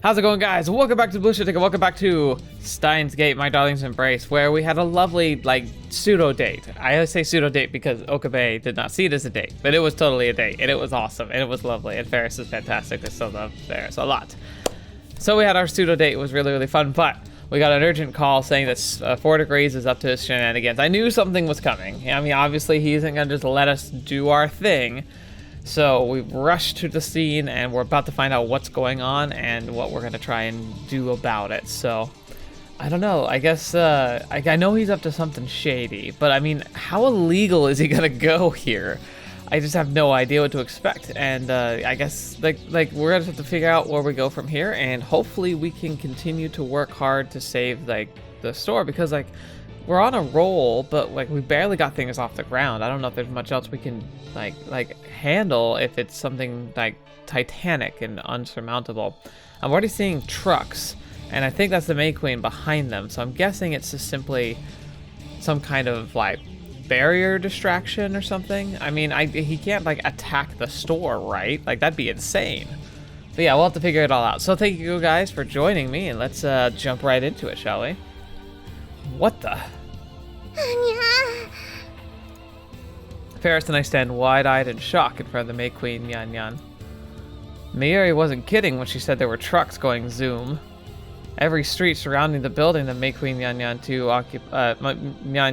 How's it going, guys? Welcome back to TheBlueShifting and welcome back to Steinsgate, My Darling's Embrace, where we had a lovely, pseudo date. I always say pseudo date because Okabe did not see it as a date, but it was totally a date, and it was awesome, and it was lovely, and Ferris is fantastic. I still love Ferris a lot. So we had our pseudo date. It was really, really fun, but we got an urgent call saying that 4 Degrees is up to his shenanigans. I knew something was coming. I mean, obviously, he isn't going to just let us do our thing. So we rushed to the scene and we're about to find out what's going on and what we're going to try and do about it. So I don't know. I guess I know he's up to something shady, but I mean, how illegal is he going to go here? I just have no idea what to expect. And I guess like we're going to have to figure out where we go from here, and hopefully we can continue to work hard to save the store, because we're on a roll, but we barely got things off the ground. I don't know if there's much else we can handle if it's something titanic and unsurmountable. I'm already seeing trucks, and I think that's the MayQueen behind them. So I'm guessing it's just simply some kind of barrier distraction or something. I mean, he can't attack the store, right? That'd be insane. But yeah, we'll have to figure it all out. So thank you guys for joining me, and let's jump right into it, shall we? What the? Ferris and I stand wide-eyed in shock in front of the MayQueen Yan Yan. Mayuri wasn't kidding when she said there were trucks going zoom. Every street surrounding the building the MayQueen Yan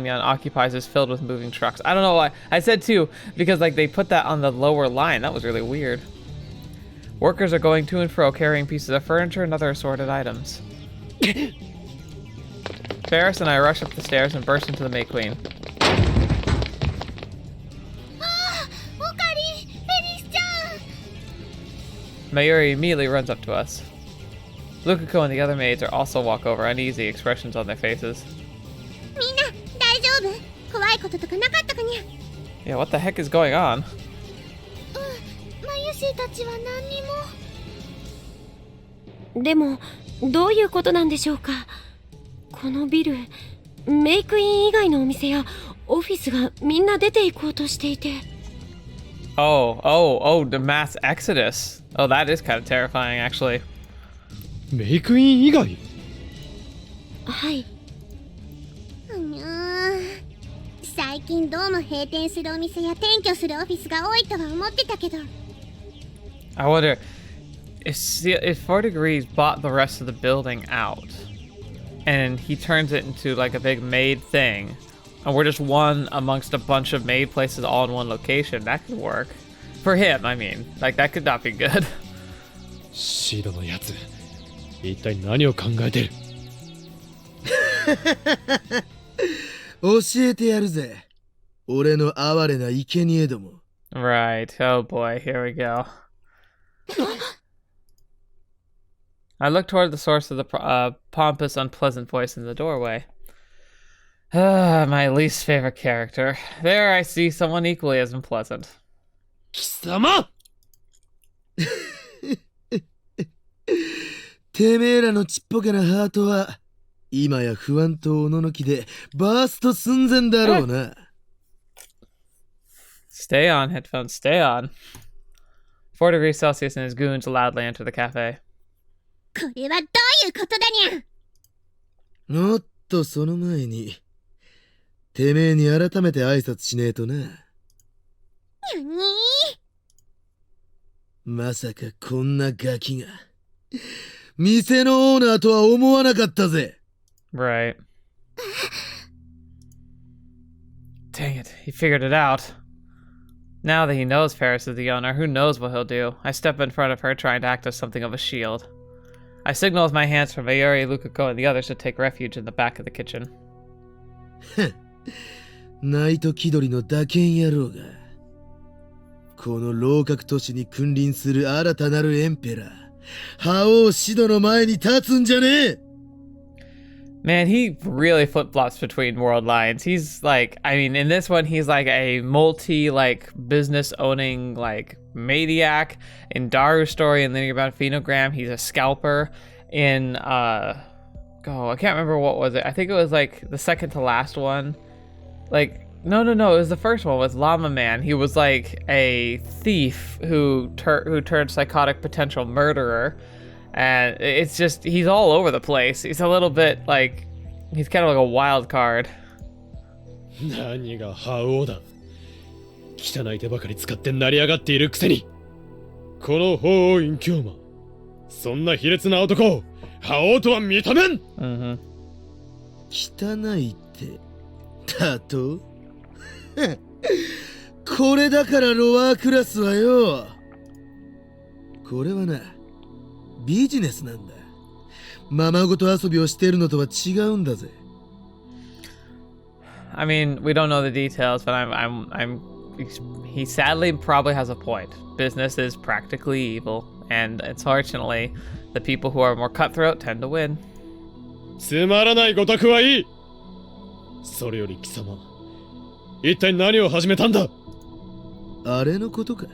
Yan occupies is filled with moving trucks. I don't know why. I said two because they put that on the lower line. That was really weird. Workers are going to and fro carrying pieces of furniture and other assorted items. Ferris and I rush up the stairs and burst into the MayQueen. Mayuri immediately runs up to us. Lukako and the other maids are also walk over, uneasy expressions on their faces. Yeah, what the heck is going on? でも、どういうことなんでしょうか。このビル、メイクイン以外のお店やオフィスがみんな出て行こうとしていて。Oh, the mass exodus. Oh, that is kind of terrifying, actually. メイクイン以外？はい。最近どうも閉店するお店や転居するオフィスが多いとは思ってたけど。I wonder if 4 Degrees bought the rest of the building out, and he turns it into a big Maid thing, and we're just one amongst a bunch of Maid places all in one location. That could work. For him, I mean. That could not be good. シドのやつ、一体何を考えてる？教えてやるぜ。俺の哀れな生贄ども。Right. Oh boy, here we go. I look toward the source of the pompous, unpleasant voice in the doorway. My least favorite character. There I see someone equally as unpleasant. 貴様てめえらのちっぽけなハートは、今や不安とおののきでバースト寸前だろうな。Stay on, headphones, stay on. 4 Degrees Celsius and his goons loudly enter the cafe. これはどういうことだにゃ。おっと、その前に、てめえに改めて挨拶しねえとな。にゃにまさかこんなガキが、店のオーナーとは思わなかったぜ。Right. Dang it, he figured it out. Now that he knows Ferris is the owner, who knows what he'll do. I step in front of her, trying to act as something of a shield. I signal with my hands for Mayuri, Lukako, and the others to take refuge in the back of the kitchen. ナイト気取りの打剣野郎が、この楼閣都市に君臨する新たなるエンペラー、覇王シドの前に立つんじゃねえ。Man, he really flip-flops between world lines. He's I mean, in this one, he's a business owning, maniac. In Daru's story, and then about Phenogram, he's a scalper. In, I can't remember what was it. I think it was the second to last one. No, it was the first one with Llama Man. He was a thief who turned psychotic potential murderer. And it's just, he's all over the place. He's a little bit like, he's kind of like a wild card. 何が覇王だ。汚い手ばかり使って成り上がっているくせに。この法王院教魔。そんな卑劣な男を覇王とは認めん。汚いって、だとこれだからロワークラスはよ。これはな、ビジネスなんだ。ままごと遊びをしているのとは違うんだぜ。I mean, we don't know the details, but he sadly probably has a point. Business is practically evil, and unfortunately, the people who are more cutthroat tend to win. つまらないごたくはいい。それより貴様、一体何を始めたんだ。あれのことか。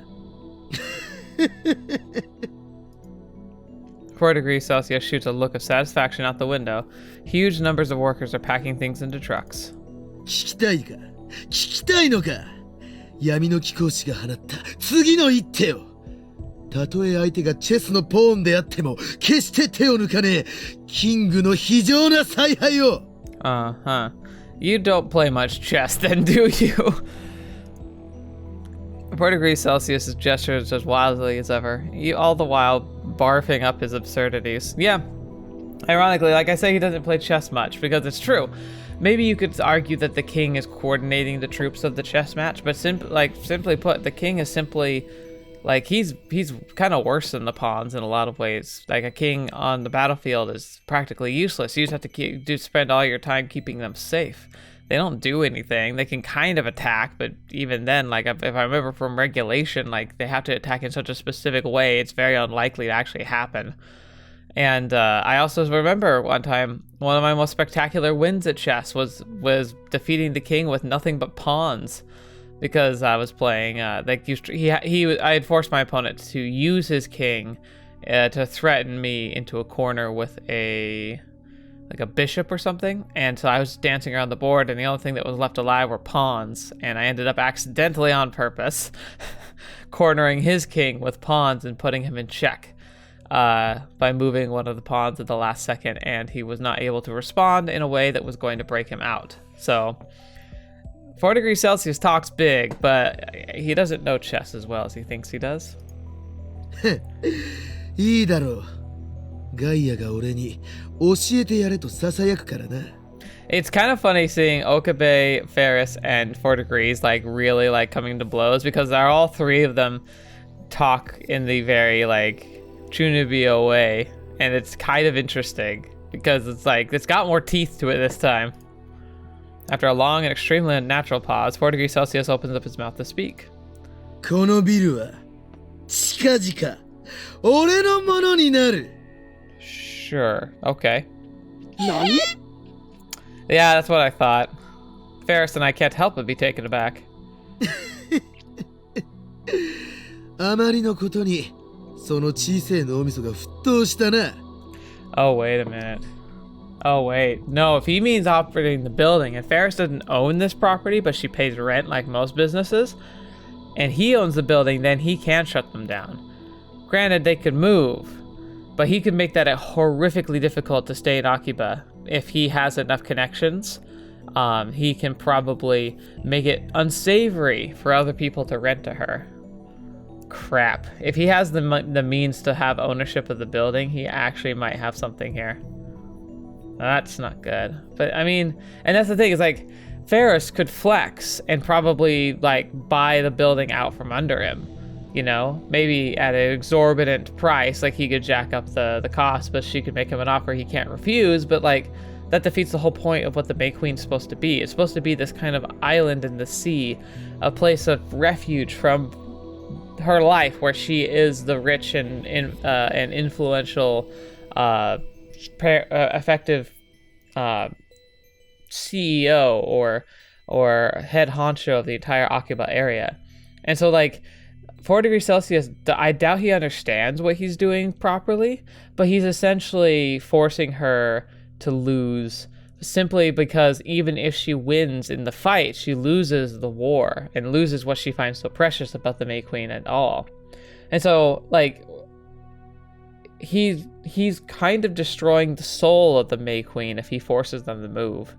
4 degrees Celsius shoots a look of satisfaction out the window. Huge numbers of workers are packing things into trucks. 聞きたいか、聞きたいのか。闇の貴公子が放った次の一手を。たとえ相手がチェスのポーンであっても決して手を抜かねえキングの非常な采配を。Uh-huh. You don't play much chess then, do you? 4 degrees Celsius gestures as wildly as ever, all the while barfing up his absurdities. Yeah. Ironically, like I say, he doesn't play chess much, because it's true. Maybe you could argue that the king is coordinating the troops of the chess match, but simply put, the king is simply, like, he's kind of worse than the pawns in a lot of ways. Like, a king on the battlefield is practically useless. You just have to spend all your time keeping them safe. They don't do anything. They can kind of attack, but even then, like, if I remember from regulation, like, they have to attack in such a specific way, it's very unlikely to actually happen. And I also remember one time, one of my most spectacular wins at chess was defeating the king with nothing but pawns, because I was playing. I had forced my opponent to use his king to threaten me into a corner with a bishop or something, and so I was dancing around the board, and the only thing that was left alive were pawns, and I ended up accidentally on purpose cornering his king with pawns and putting him in check. By moving one of the pawns at the last second, and he was not able to respond in a way that was going to break him out. So 4 degrees Celsius talks big, but he doesn't know chess as well as he thinks he does. いいだろう。ガイアが俺に教えてやれと囁くからな。It's kind of funny seeing Okabe, Ferris, and 4 degrees like really like coming to blows, because they're all three of them talk in the very like Chunibyo way, and it's kind of interesting because it's like it's got more teeth to it this time. After a long and extremely unnatural pause, 4 degrees Celsius opens up his mouth to speak. このビルは近々俺のものになる。 Sure, okay. Yeah, that's what I thought. Ferris and I can't help but be taken aback. あまりのことにその小さい脳みそが沸騰したな。 Oh, wait a minute. Oh, wait. No, if he means operating the building, and Ferris doesn't own this property, but she pays rent like most businesses, and he owns the building, then he can shut them down. Granted, they could move, but he could make that horrifically difficult to stay in Akiba. If he has enough connections, he can probably make it unsavory for other people to rent to her. Crap. If he has the means to have ownership of the building, he actually might have something here. That's not good. But I mean, and that's the thing, is like Ferris could flex and probably like buy the building out from under him, you know, maybe at an exorbitant price. Like he could jack up the cost, but she could make him an offer he can't refuse. But like that defeats the whole point of what the MayQueen's supposed to be. It's supposed to be this kind of island in the sea, a place of refuge from her life, where she is the rich and influential, effective CEO or head honcho of the entire Akiba area. And so like 4 degrees Celsius, I doubt he understands what he's doing properly, but he's essentially forcing her to lose simply because even if she wins in the fight, she loses the war and loses what she finds so precious about the MayQueen at all. And so, like, he's kind of destroying the soul of the MayQueen if he forces them to move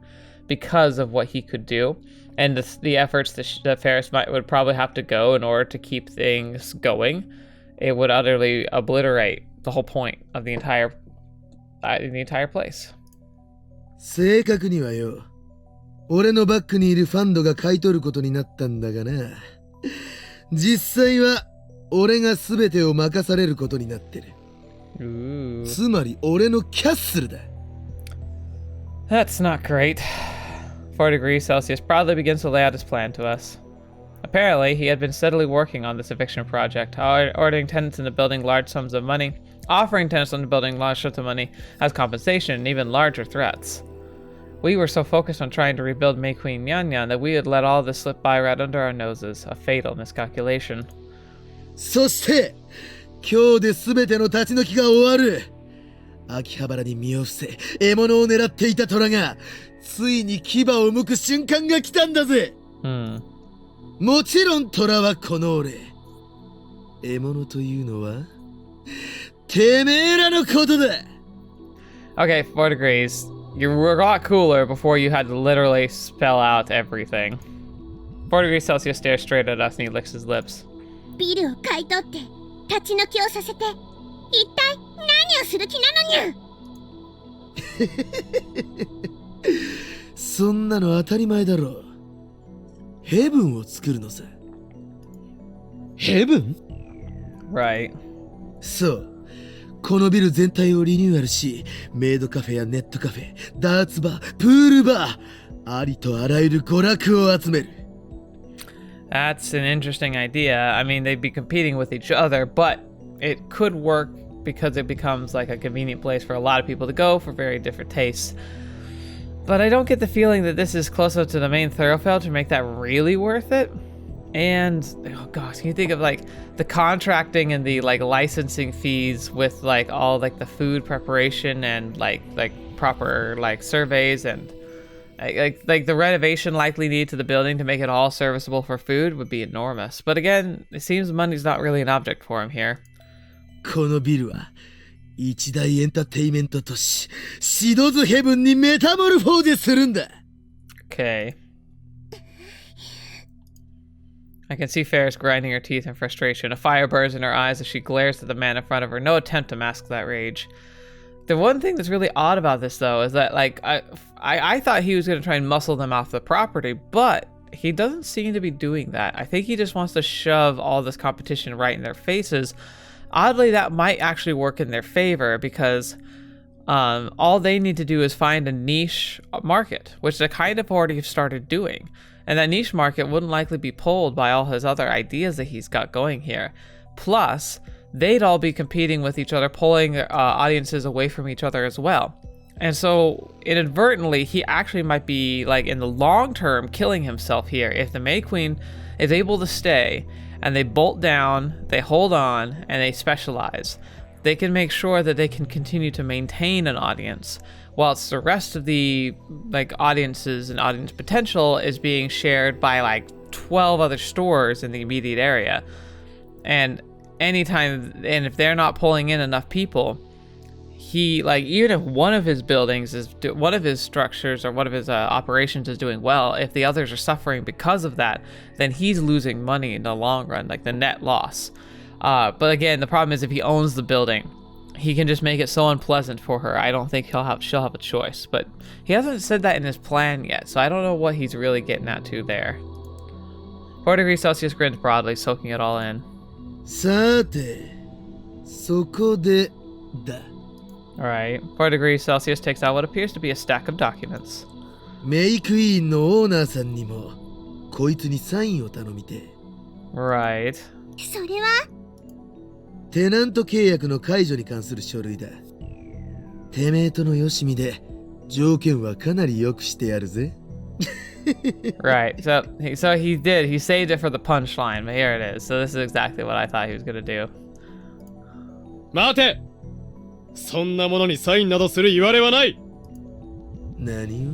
because of what he could do. And the efforts that Ferris would probably have to go in order to keep things going, it would utterly obliterate the whole point of the entire place. 正確にはよ、俺のバックにいるファンドが買い取ることになったんだがな。実際は俺が全てを任されることになってる。つまり俺のキャッスルだ。That's not great. 4 degrees Celsius proudly begins to lay out his plan to us. Apparently, he had been steadily working on this eviction project, offering tenants in the building large sums of money as compensation and even larger threats. We were so focused on trying to rebuild MayQueen Nyan Nyan that we had let all this slip by right under our noses, a fatal miscalculation. そして、今日で全ての立ち退きが終わる。秋葉原に身を伏せ、獲物を狙っていた虎が、ついに牙を剥く瞬間が来たんだぜ。もちろん虎はこの俺。獲物というのは、てめえらのことだ。Okay, 4 degrees. You were a lot cooler before you had to literally spell out everything. 4 degrees Celsius stares straight at us and he licks his lips. ビルを買い取って立ち退きをさせて一体何をする気なのにゃ。そんなの当たり前だろ。ヘブンを作るのさ。ヘブン？ Right. そう。このビル全体をリニューアルし、メイドカフェやネットカフェ、ダーツバー、プールバー、ありとあらゆる娯楽を集める。That's an interesting idea. I mean, they'd be competing with each other, but it could work because it becomes like a convenient place for a lot of people to go for very different tastes. But I don't get the feeling that this is close enough to the main thoroughfare to make that really worth it. And, oh gosh, can you think of like the contracting and the like licensing fees with like all like the food preparation and like proper like surveys and like the renovation likely needed to the building to make it all serviceable for food would be enormous. But again, it seems money's not really an object for him here. このビルは一大エンターテイメント都市シドズヘブンにメタモルフォーゼするんだ。Okay. I can see Ferris grinding her teeth in frustration. A fire burns in her eyes as she glares at the man in front of her. No attempt to mask that rage. The one thing that's really odd about this, though, is that like I thought he was going to try and muscle them off the property, but he doesn't seem to be doing that. I think he just wants to shove all this competition right in their faces. Oddly, that might actually work in their favor because all they need to do is find a niche market, which they kind of already have started doing. And that niche market wouldn't likely be pulled by all his other ideas that he's got going here. Plus, they'd all be competing with each other, pulling audiences away from each other as well. And so, inadvertently, he actually might be, like, in the long term, killing himself here. If the MayQueen is able to stay, and they bolt down, they hold on, and they specialize, they can make sure that they can continue to maintain an audience, whilst the rest of the like audiences and audience potential is being shared by like 12 other stores in the immediate area. And if they're not pulling in enough people, he like even if one of his buildings is one of his structures or one of his operations is doing well, if the others are suffering because of that, then he's losing money in the long run, like the net loss. But again, the problem is if he owns the building, he can just make it so unpleasant for her. I don't think she'll have a choice. But he hasn't said that in his plan yet, so I don't know what he's really getting at to there. 4 degrees Celsius grins broadly, soaking it all in. さて、そこでだ。Alright, 4 degrees Celsius takes out what appears to be a stack of documents. メイクイーンのオーナーさんにもこいつにサインを頼みて。Right. それはテナント契約の解除に関する書類だ。てめえとのよしみで条件はかなり良くしてやるぜ。Right. So he did. He saved it for the punchline, but here it is. So this is exactly what I thought he was gonna do. 待て！そんなものにサインなどする言われはない。何を？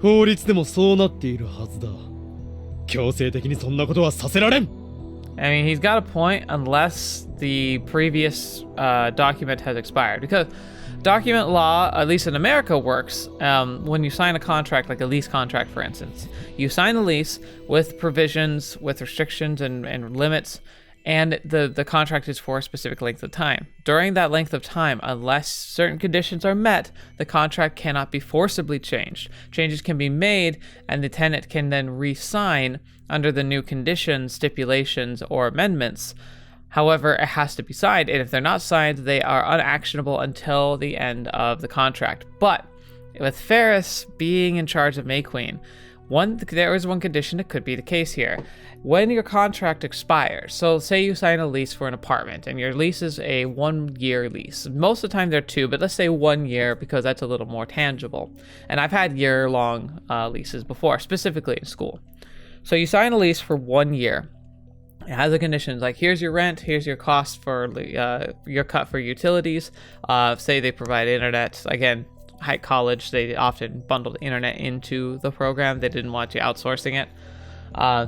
法律でもそうなっているはずだ。強制的にそんなことはさせられん。I mean, he's got a point unless the previous document has expired. Because document law, at least in America, works when you sign a contract, like a lease contract, for instance. You sign a lease with provisions, with restrictions and limits, and the contract is for a specific length of time. During that length of time, unless certain conditions are met, the contract cannot be forcibly changed. Changes can be made, and the tenant can then re-sign under the new conditions, stipulations, or amendments. However, it has to be signed, and if they're not signed, they are unactionable until the end of the contract. But with Ferris being in charge of MayQueen, there is one condition that could be the case here. When your contract expires, so say you sign a lease for an apartment, and your lease is a 1-year lease. Most of the time they're 2, but let's say 1 year because that's a little more tangible. And I've had year-long leases before, specifically in school. So you sign a lease for 1 year. It has the conditions like, here's your rent, here's your cost for your cut for utilities. Say they provide internet. Again, high college, they often bundled internet into the program. They didn't want you outsourcing it.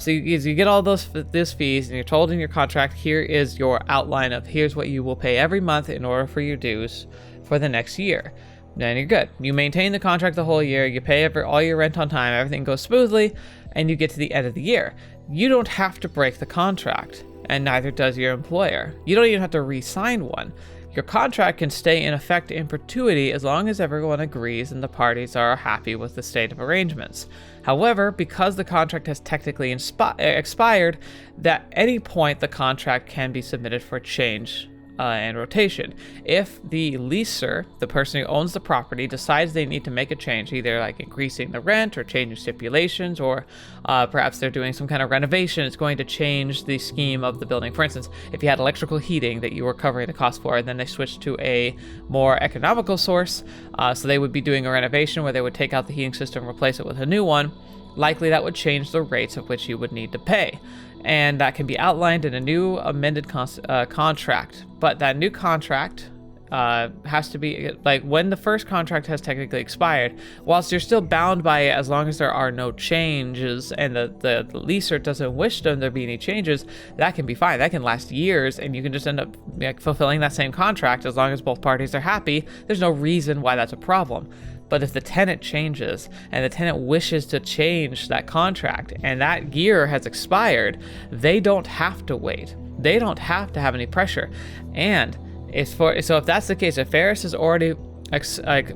So you get all those fees, and you're told in your contract, here is your outline of here's what you will pay every month in order for your dues for the next year. Then you're good. You maintain the contract the whole year. You pay all your rent on time. Everything goes smoothly, and you get to the end of the year. You don't have to break the contract, and neither does your employer. You don't even have to re-sign one. Your contract can stay in effect in perpetuity as long as everyone agrees and the parties are happy with the state of arrangements. However, because the contract has technically expired, at any point the contract can be submitted for change and rotation. If the leaser, the person who owns the property, decides they need to make a change, either like increasing the rent or changing stipulations, or perhaps they're doing some kind of renovation, it's going to change the scheme of the building. For instance, if you had electrical heating that you were covering the cost for, and then they switched to a more economical source, so they would be doing a renovation where they would take out the heating system, replace it with a new one, likely that would change the rates at which you would need to pay. And that can be outlined in a new amended contract. But that new contract has to be, like, when the first contract has technically expired, whilst you're still bound by it as long as there are no changes and the leaser doesn't wish there to be any changes, that can be fine. That can last years, and you can just end up fulfilling that same contract as long as both parties are happy. There's no reason why that's a problem. But if the tenant changes and the tenant wishes to change that contract and that year has expired, they don't have to wait. They don't have to have any pressure. And so if that's the case, if Ferris has already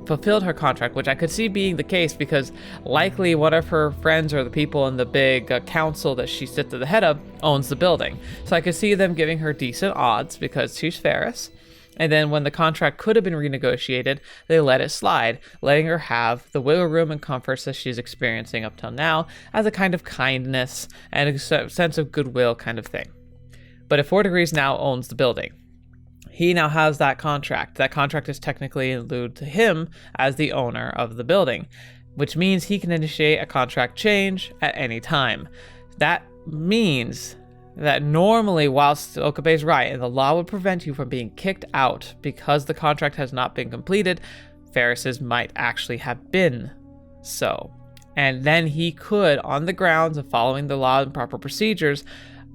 fulfilled her contract, which I could see being the case because likely one of her friends or the people in the big council that she sits at the head of owns the building. So I could see them giving her decent odds because she's Ferris. And then when the contract could have been renegotiated, they let it slide, letting her have the wiggle room and comforts that she's experiencing up till now as a kind of kindness and a sense of goodwill kind of thing. But if 4 Degrees now owns the building, he now has that contract. That contract is technically in lieu to him as the owner of the building, which means he can initiate a contract change at any time. That means that normally, whilst Okabe is right, and the law would prevent you from being kicked out because the contract has not been completed, Ferris's might actually have been so. And then he could, on the grounds of following the law and proper procedures,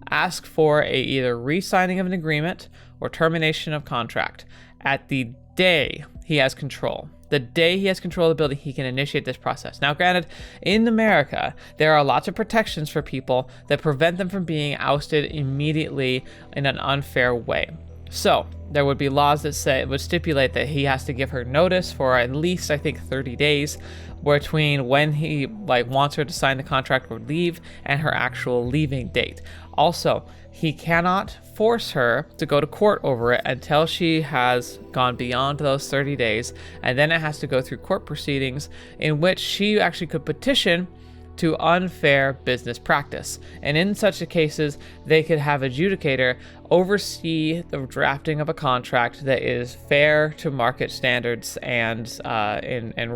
ask for either re-signing of an agreement or termination of contract at the day he has control. The day he has control of the building, he can initiate this process. Now, granted, in America, there are lots of protections for people that prevent them from being ousted immediately in an unfair way. So, there would be laws that would stipulate that he has to give her notice for at least, I think, 30 days between when he wants her to sign the contract or leave and her actual leaving date. Also, he cannot force her to go to court over it until she has gone beyond those 30 days, and then it has to go through court proceedings in which she actually could petition to unfair business practice. And in such cases, they could have adjudicator oversee the drafting of a contract that is fair to market standards and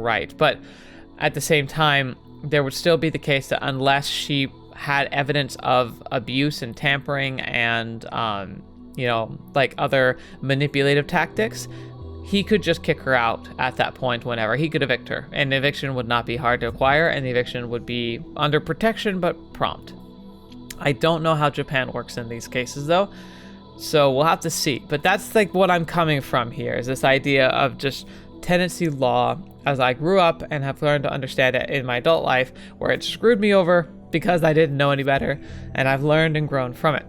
right. But at the same time, there would still be the case that unless she had evidence of abuse and tampering and other manipulative tactics, he could just kick her out at that point whenever. He could evict her, and the eviction would not be hard to acquire, and the eviction would be under protection but prompt. I don't know how Japan works in these cases though, so we'll have to see. But that's like what I'm coming from here, is this idea of just tenancy law as I grew up and have learned to understand it in my adult life, where it screwed me over because I didn't know any better, and I've learned and grown from it.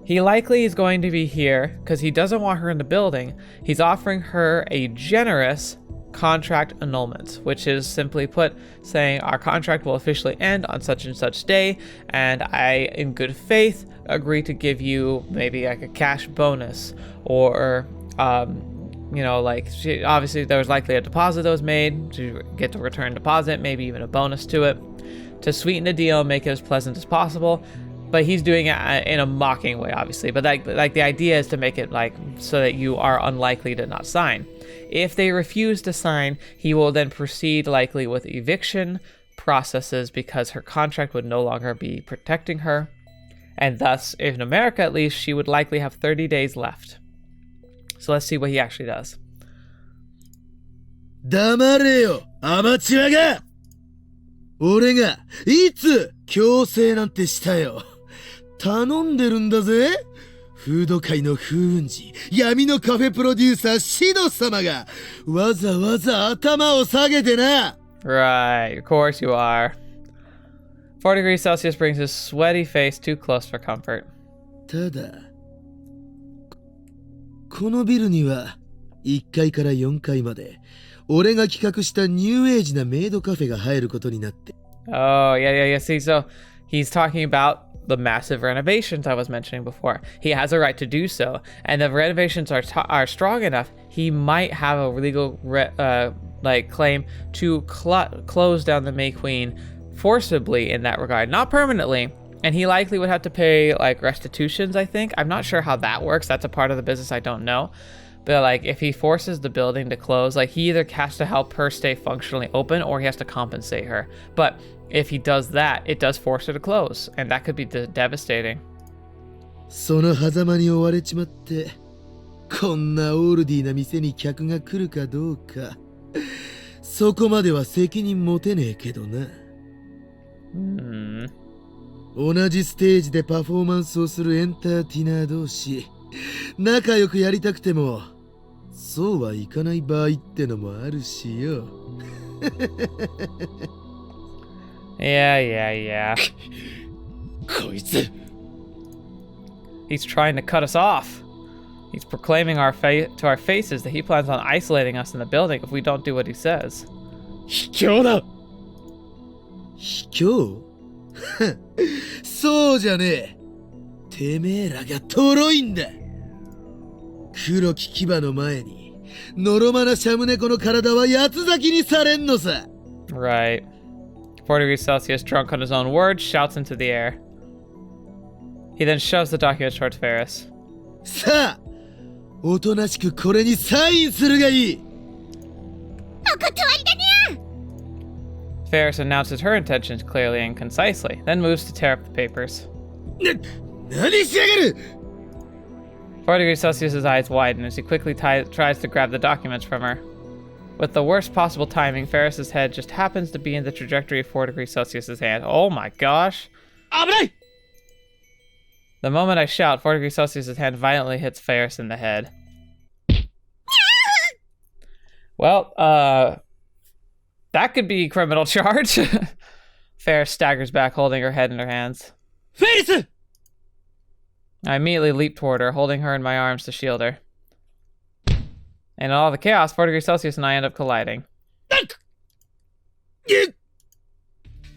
He likely is going to be here because he doesn't want her in the building. He's offering her a generous contract annulment, which is simply put saying our contract will officially end on such and such day, and I, in good faith, agree to give you maybe like a cash bonus, or obviously there was likely a deposit that was made to get the return deposit, maybe even a bonus to it, to sweeten the deal, make it as pleasant as possible. But he's doing it in a mocking way, obviously. But like the idea is to make it like so that you are unlikely to not sign. If they refuse to sign, he will then proceed likely with eviction processes, because her contract would no longer be protecting her. And thus, in America at least, she would likely have 30 days left. So let's see what he actually does. 黙れよ、アマチュアが！俺がいつ強制なんてしたよ。頼んでるんだぜ。フード界の風雲児、闇のカフェプロデューサーシド様がわざわざ頭を下げてな。Right, of course you are. 4 degrees Celsius brings his sweaty face too close for comfort. ただ、このビルには1階から4階まで俺が企画したニューエイジなメイドカフェが入ることになって。Oh, yeah. See, so he's talking about the massive renovations I was mentioning before. He has a right to do so, and the renovations are strong enough. He might have a legal claim to close down the MayQueen forcibly in that regard, not permanently. And he likely would have to pay like restitutions, I think. I'm not sure how that works. That's a part of the business I don't know. But like if he forces the building to close, like he either has to help her stay functionally open or he has to compensate her. But if he does that, it does force her to close, and that could be devastating. その狭間に追われちまって、こんなオールディーな店に客が来るかどうか、そこまでは責任持てねえけどな。同じステージでパフォーマンスをするエンターテイナー同士、仲良くやりたくても、そうはいかない場合ってのもあるしよ。Yeah. こいつ。 He's trying to cut us off. He's proclaiming to our faces that he plans on isolating us in the building if we don't do what he says. 卑怯だ。卑怯？そうじゃねえ。てめえらがトロいんだ。黒き牙の前に、のろまなシャム猫の体は八つ咲きにされんのさ。Right. 4 degrees Celsius, drunk on his own words, shouts into the air. He then shoves the documents towards Ferris. さあ、おとなしくこれにサインするがいい。お断りだにゃ。 Ferris announces her intentions clearly and concisely, then moves to tear up the papers. 何しやがる! 4 degrees Celsius' eyes widen as he quickly tries to grab the documents from her. With the worst possible timing, Ferris's head just happens to be in the trajectory of 4 degrees Celsius' hand. Oh my gosh! 危ない! The moment I shout, 4 degrees Celsius' hand violently hits Ferris in the head. Well, that could be a criminal charge. Ferris staggers back, holding her head in her hands. Ferris! I immediately leap toward her, holding her in my arms to shield her. And in all the chaos, 4 degrees Celsius and I end up colliding.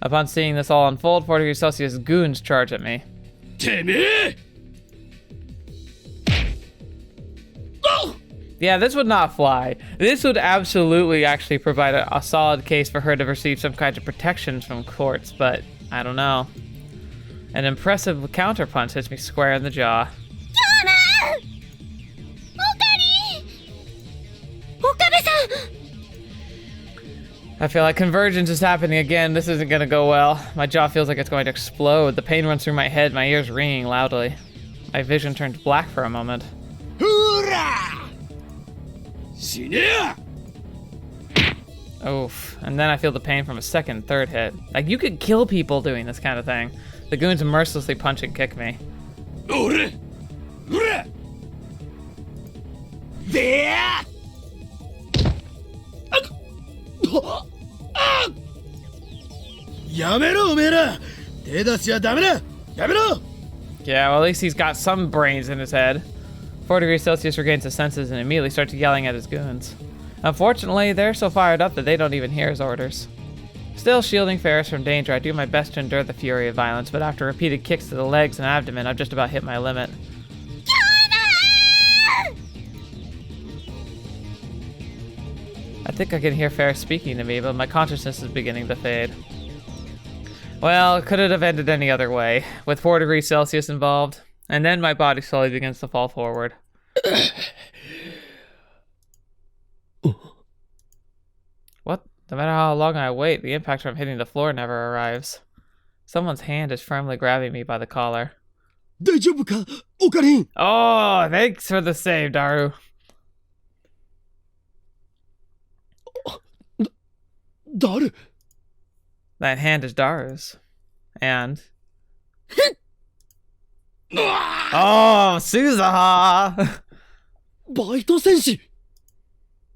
Upon seeing this all unfold, 4 degrees Celsius goons charge at me. てめえ! Yeah, this would not fly. This would absolutely actually provide a solid case for her to receive some kind of protections from courts, but I don't know. An impressive counterpunch hits me square in the jaw. I feel like convergence is happening again. This isn't gonna go well. My jaw feels like it's going to explode. The pain runs through my head, my ears ringing loudly. My vision turns black for a moment. Hoorah! 死ねえ! Oof. And then I feel the pain from a second, third hit. Like, you could kill people doing this kind of thing. The goons mercilessly punch and kick me. Yamero, omera! Dedashi wa dameda! Yamero! Yeah, well, at least he's got some brains in his head. 4 degrees Celsius regains his senses and immediately starts yelling at his goons. Unfortunately, they're so fired up that they don't even hear his orders. Still shielding Ferris from danger, I do my best to endure the fury of violence, but after repeated kicks to the legs and abdomen, I've just about hit my limit. I think I can hear Ferris speaking to me, but my consciousness is beginning to fade. Well, could it have ended any other way, with 4 degrees Celsius involved? And then my body slowly begins to fall forward. What? No matter how long I wait, the impact from hitting the floor never arrives. Someone's hand is firmly grabbing me by the collar. 大丈夫かオカリン Oh, thanks for the save, Daru. 誰 That hand is Daru's. And... oh, Suzuha! バイト戦士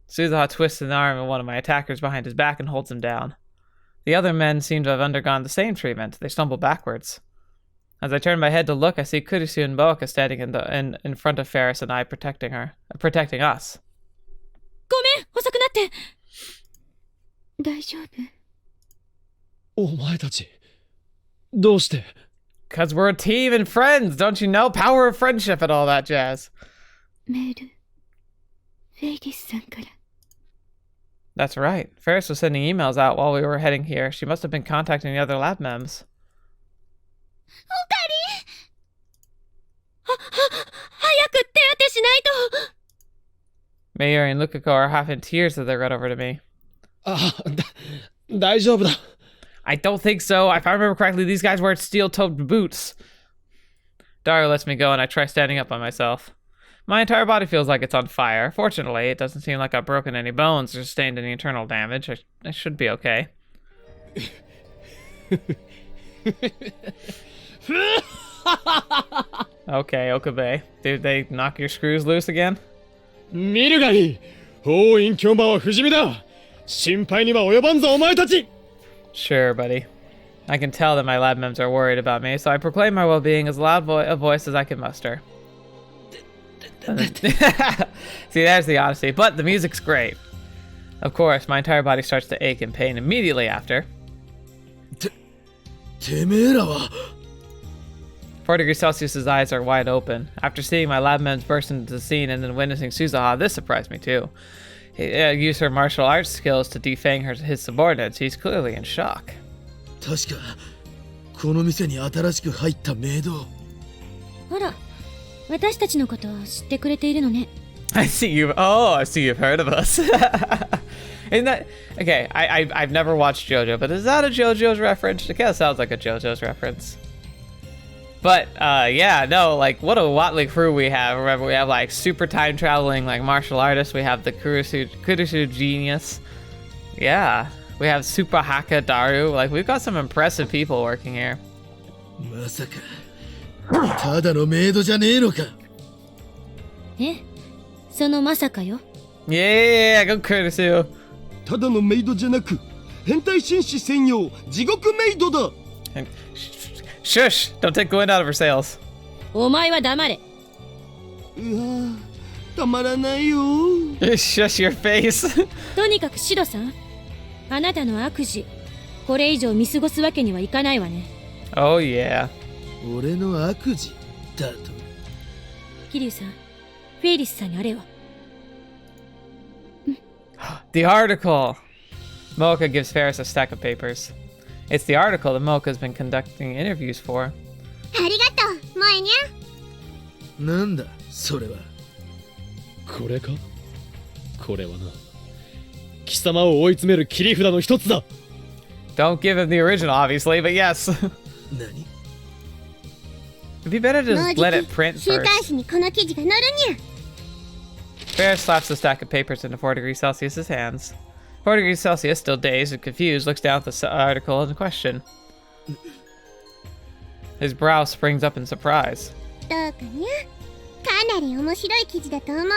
Suzuha twists an arm of one of my attackers behind his back and holds him down. The other men seem to have undergone the same treatment. They stumble backwards. As I turn my head to look, I see Kurisu and Boaka standing in front of Ferris and I protecting us. ごめん、遅くなって。大丈夫？お前たち、どうして Cause we're a team and friends, don't you know? Power of friendship and all that jazz. メール、フェイリスさんから。That's right. Ferris was sending emails out while we were heading here. She must have been contacting the other lab mems. 早く手当てしないと。 Mayuri and Lukako are half in tears as they run over to me. あ、大丈夫だ。 I don't think so. If I remember correctly, these guys wear steel-toed boots. Daru lets me go and I try standing up by myself. My entire body feels like it's on fire. Fortunately, it doesn't seem like I've broken any bones or sustained any internal damage. I should be okay. Okay, Okabe. Did they knock your screws loose again? 見るがいい。法院教魔は不死身だ。心配には及ばんぞお前たち。 Sure, buddy. I can tell that my lab mems are worried about me, so I proclaim my well-being as loud a voice as I can muster. See, there's the honesty, but the music's great. Of course, my entire body starts to ache in pain immediately after. てめえらは 4 degrees Celsius's eyes are wide open. After seeing my lab mems burst into the scene and then witnessing Suzuha, this surprised me too. He used her martial arts skills to defang his subordinates. He's clearly in shock. 確かこの店に新しく入ったメイドあら、私たちのことを知ってくれているのね。I see you. Oh, I see you've heard of us. Isn't that okay? I've never watched JoJo, but is that a JoJo's reference? It kind of sounds like a JoJo's reference. But yeah, no, like what a Watley crew we have. Remember, we have like super time traveling like martial artists. We have the Kurisu genius. Yeah, we have Super Haka Daru. Like we've got some impressive people working here. まさかただのメイドじゃねえのかえ、そのまさかよ。Yeah, go Kurisu. ただのメイドじゃなく変態紳士専用地獄メイドだ Shush! Don't take wind out of her sails. お前は黙れ。うわたまらないよ Shush your face. とにかくシドさん、あなたの悪事、これ以上見過ごすわけにはいかないわね。Oh yeah. 俺の悪事だと桐生さん、フェイリスさんにあれを。The article! Mocha gives Ferris a stack of papers. It's the article that Mocha's been conducting interviews for. ありがとう萌えにゃなんだそれはこれかこれはな。貴様を追い詰める切り札の一つだ。 Don't give him the original, obviously, but yes. 何 It'd be better to もう just じ let it き print 週刊 first. 誌にこの記事が載るにゃ Ferris slaps the stack of papers into 4 degrees Celsius's hands. 4 degrees Celsius, still dazed and confused, looks down at the article in question. His brow springs up in surprise. どうかにゃ。かなり面白い記事だと思うに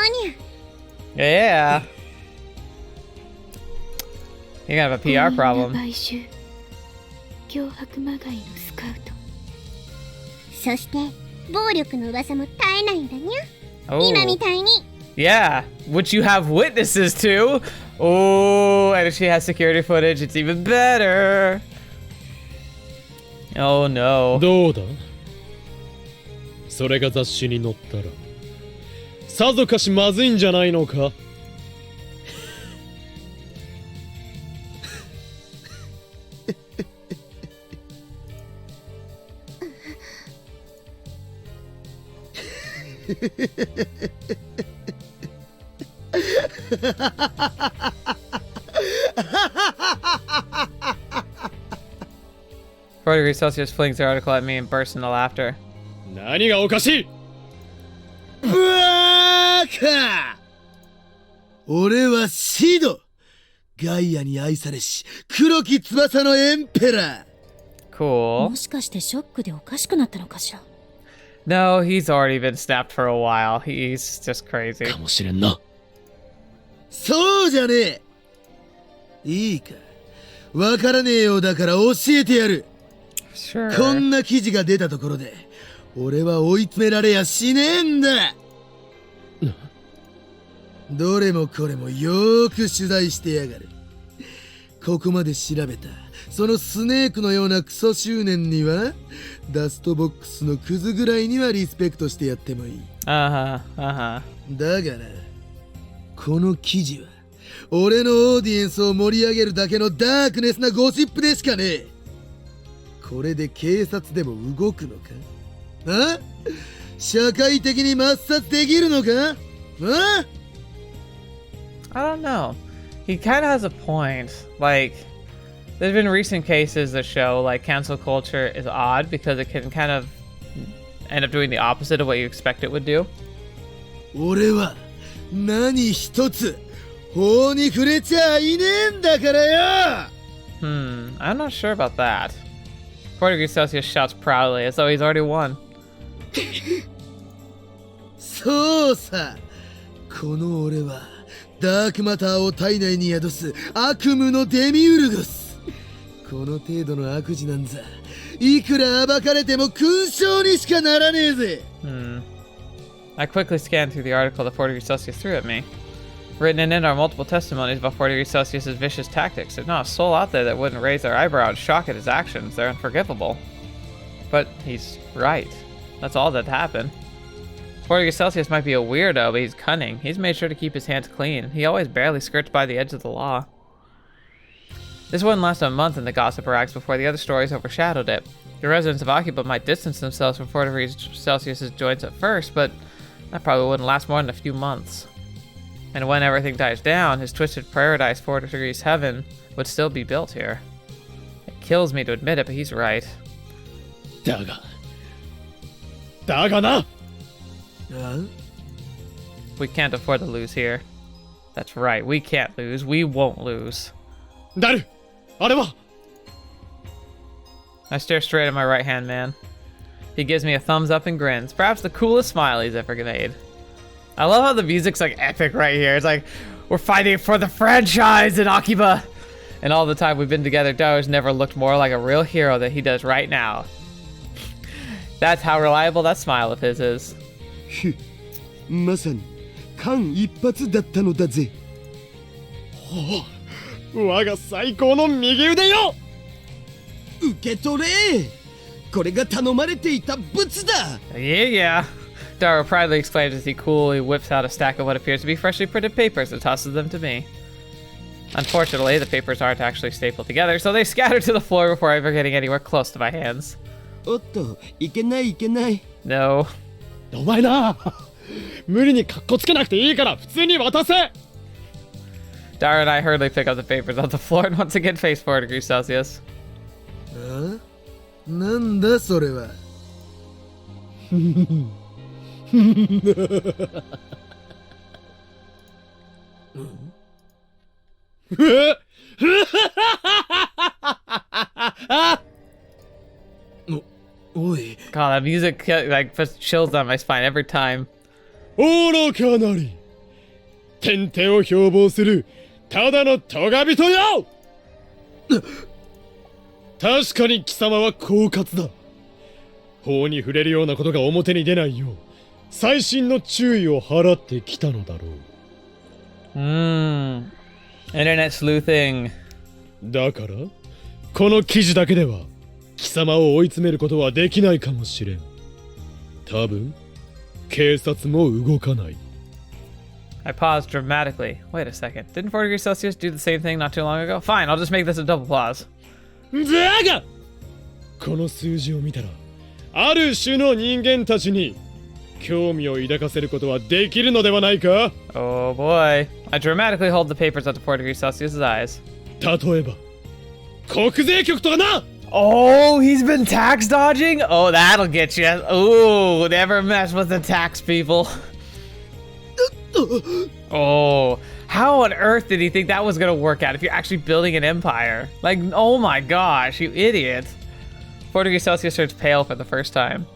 ゃ。Yeah. You gotta have a PR problem. 買収脅迫まがいのスカウト。そして暴力の噂も絶えないんだにゃ。 Oh. 今みたいに。 Yeah, which you have witnesses to. Oh, and if she has security footage, it's even better. Oh no. どうだ？それが雑誌に載ったらさぞかしまずいんじゃないのか？4 degrees Celsius flings the article at me and bursts into laughter. 何がおかしい？バカ！俺はシド！ガイアに愛されし黒き翼のエンペラー。 Cool. もしかしてショックでおかしくなったのかしら。 No, he's already been snapped for a while. He's just crazy. かもしれんな。そうじゃねえ。いいか。わからねえようだから教えてやる。 Sure. こんな記事が出たところで、俺は追い詰められやしねえんだ。どれもこれもよーく取材してやがる。ここまで調べた。そのスネークのようなクソ執念には、ダストボックスのクズぐらいにはリスペクトしてやってもいい。Uh-huh, uh-huh. だがな、この記事は、俺のオーディエンスを盛り上げるだけのダークネスなゴシップでしかねえ。これで警察でも動くのか？あ？社会的に抹殺できるのか？あ？ I don't know. He kind of has a point. Like, there's been recent cases that show like cancel culture is odd because it can kind of end up doing the opposite of what you expect it would do. 俺は何一つ法に触れちゃいねえんだからよ。 I'm not sure about that. 4 degrees Celsius shouts proudly as though he's already won. そうさ。この俺はダークマターを体内に宿す悪夢のデミウルゴス。この程度の悪事なんざいくら暴かれても勲章にしかならねえぜ。I quickly scanned through the article that 4 degrees Celsius threw at me. Written in it are multiple testimonies about 4 degrees Celsius's vicious tactics. There's not a soul out there that wouldn't raise their eyebrow and shock at his actions. They're unforgivable. But he's right. That's all that happened. 4 degrees Celsius might be a weirdo, but he's cunning. He's made sure to keep his hands clean. He always barely skirts by the edge of the law. This wouldn't last a month in the gossip rags before the other stories overshadowed it. The residents of Okabe might distance themselves from 4 degrees Celsius's joints at first, but that probably wouldn't last more than a few months. And when everything dies down, his twisted paradise 4 degrees heaven would still be built here. It kills me to admit it, but he's right. だがな。We can't afford to lose here. That's right, we can't lose. We won't lose. ダル、あれは。 I stare straight at my right-hand man. He gives me a thumbs up and grins, perhaps the coolest smile he's ever made. I love how the music's like epic right here. It's like, we're fighting for the franchise in Akiba! And all the time we've been together, Dao's never looked more like a real hero than he does right now. That's how reliable that smile of his is. まさに間一髪だったのだぜ。我が最高の右腕よ。受け取れ。これが頼まれていた物だ。Yeah. Daro proudly exclaims as he coolly whips out a stack of what appears to be freshly printed papers and tosses them to me. Unfortunately, the papers aren't actually stapled together, so they scatter to the floor before ever getting anywhere close to my hands. おっと、いけないいけない。No. お前な、無理にカッコつけなくていいから普通に渡せ。 Dara and I hurriedly pick up the papers off the floor and once again face 4 degrees Celsius. あ？なんだそれは。おい、 God, that music like puts chills down my spine every time. 愚かなり天手を標榜するただの咎人よ。確かに貴様は狡猾だ。法に触れるようなことが表に出ないよう細心の注意を払ってきたのだろう。Internet sleuthing. だからこの記事だけでは貴様を追い詰めることはできないかもしれん。多分警察も動かない。 I paused dramatically. Wait a second. Didn't 4 degrees Celsius do the same thing not too long ago? Fine, I'll just make this a double pause. だがこの数字を見たらある種の人間たちに興味を抱かせることはできるのではないか。 Oh boy. I dramatically hold the papers up to 4 degrees Celsius' eyes. 例えば国税局とかな。 Oh, he's been tax dodging? Oh, that'll get you. Oh, never mess with the tax people. Oh, how on earth did he think that was gonna work out if you're actually building an empire? Like, oh my gosh, you idiot. 4 degrees Celsius turns pale for the first time.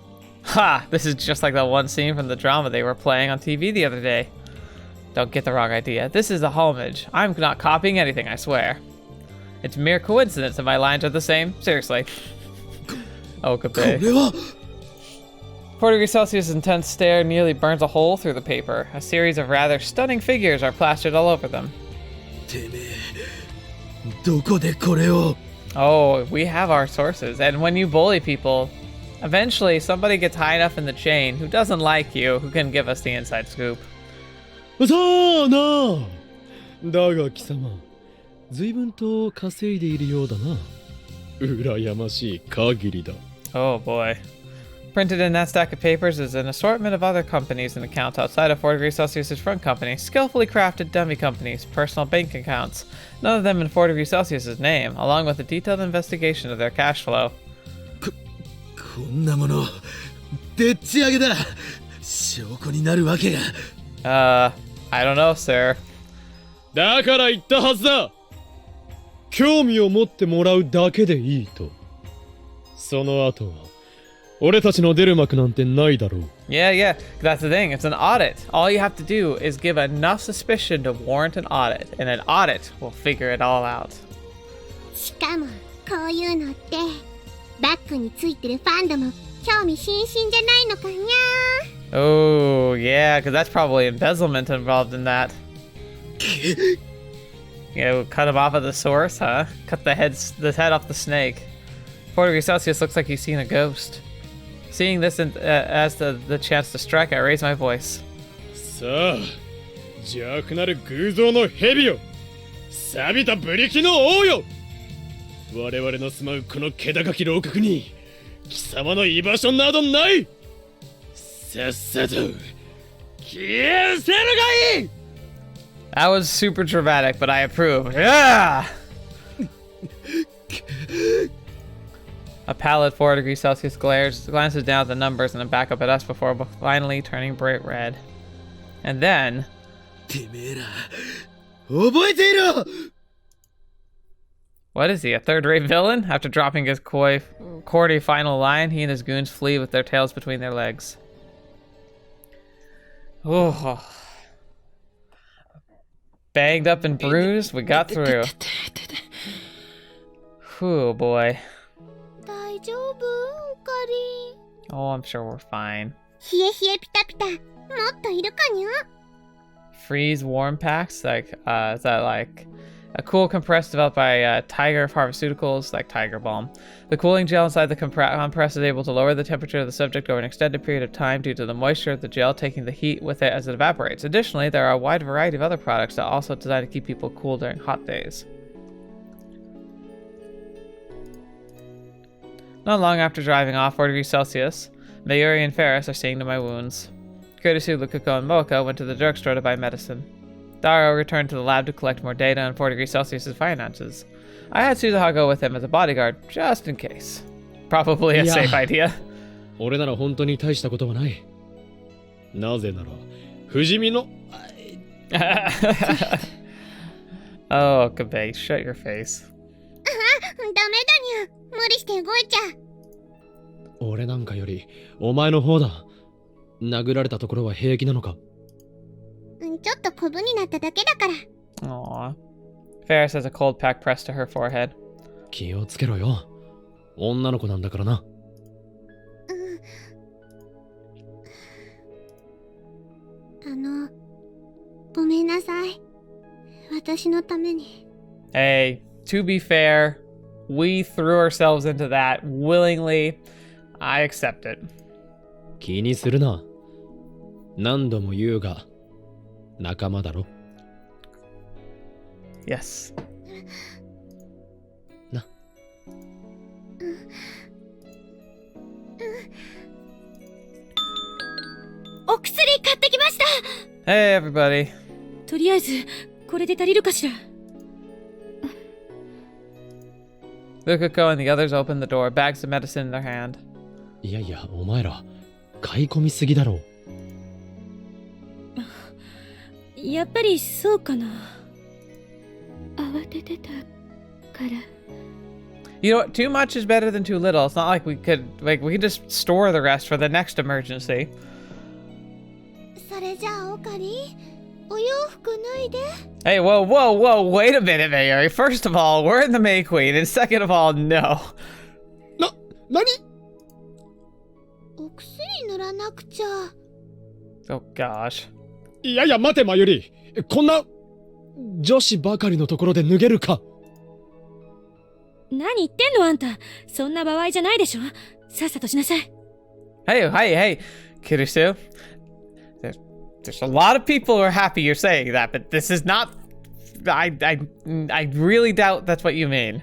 Ha, this is just like that one scene from the drama they were playing on TV the other day. Don't get the wrong idea. This is a homage. I'm not copying anything, I swear. It's mere coincidence that my lines are the same. Seriously. Okabe. これは 4 degrees Celsius' intense stare nearly burns a hole through the paper. A series of rather stunning figures are plastered all over them. てめえどこでこれを。 Oh, we have our sources. And when you bully people, eventually somebody gets high enough in the chain who doesn't like you who can give us the inside scoop. さあな。だが貴様随分と稼いでいるようだな。羨ましい限りだ。 Oh boy. Printed in that stack of papers is an assortment of other companies and accounts outside of 4 degrees Celsius' front company, skillfully crafted dummy companies, personal bank accounts, none of them in 4 degrees Celsius' name, along with a detailed investigation of their cash flow. こんなものでっち上げだ。証拠になるわけが。 I don't know, sir. だから言ったはずだ。興味を持ってもらうだけでいいと。その後は俺たちの出る幕なんてないだろう。 Yeah, that's the thing. It's an audit. All you have to do is give enough suspicion to warrant an audit, and an audit will figure it all out. しかもこういうのってバックについてるファンドも興味津々じゃないのかにゃ。 Oh, yeah, because that's probably embezzlement involved in that. You know, cut him off at the source, huh? Cut the head off the snake. 4 degrees Celsius looks like he's seen a ghost. Seeing this as the chance to strike, I raise my voice. さあ邪悪なる偶像の蛇よ、錆びたブリキの王よ、我々の住まうこの気高き楼閣に貴様の居場所などない。さっさと消えせるがいい。 That was super dramatic, but I approve. Yeah! A pallid 4 degrees Celsius glances down at the numbers and then back up at us before finally turning bright red. And then... てめえら覚えていろ。 What is he, a third-rate villain? After dropping his corny final line, he and his goons flee with their tails between their legs. Oh. Banged up and bruised, we got through. Whew, boy. 大丈夫おかり。 Oh, I'm sure we're fine. 冷え冷えピタピタもっといるかにゃ。 Freeze warm packs, like, is that like a cool compress developed by Tiger Pharmaceuticals, like Tiger Balm. The cooling gel inside the compress is able to lower the temperature of the subject over an extended period of time due to the moisture of the gel taking the heat with it as it evaporates. Additionally, there are a wide variety of other products that are also designed to keep people cool during hot days. Not long after driving off 4 degrees Celsius, Mayuri and Ferris are seeing to my wounds. Kurisu, Lukuko, and Moako went to the drugstore to buy medicine. Daro returned to the lab to collect more data on 4 degrees Celsius' finances. I had Suzuha go with him as a bodyguard, just in case. Probably a safe idea. 俺なら本当に大したことはない。なぜなら不死身の Oh, Okabe, shut your face. ダメだにゃ。無理して動いちゃ。俺俺なんかよりお前の方だ。殴られたところは平気なのか？ちょっとコブになっただけだから。Aww. Ferris has a cold pack pressed to her forehead. 気をつけろよ。女の子なんだからな。ごめんなさい。私のために。Hey, to be fair, we threw ourselves into that willingly. I accept it. 気にするな。何度も言うが、仲間だろ。Yes. な。お薬買ってきました。 Hey, everybody. とりあえずこれで足りるかしら。 Lukako and the others opened the door, bags of medicine in their hand. いやいや、お前ら、買い込みすぎだろう。やっぱりそうかな。慌ててたから。 You know what? Too much is better than too little. It's not like we could just store the rest for the next emergency. それじゃあオカリ、お洋服脱いで。 Hey, whoa, whoa, whoa! Wait a minute, Mayuri. First of all, we're in the MayQueen, and second of all, no. 何？お薬塗らなくちゃ。 Oh gosh. いやいや、待て、マユリ。こんな女子ばかりのところで脱げるか？何言ってんのあんた。そんな場合じゃないでしょ。さっさとしなさい。 Hey, hey, hey, Kirisu. There's a lot of people who are happy you're saying that, but this is not. I really doubt that's what you mean.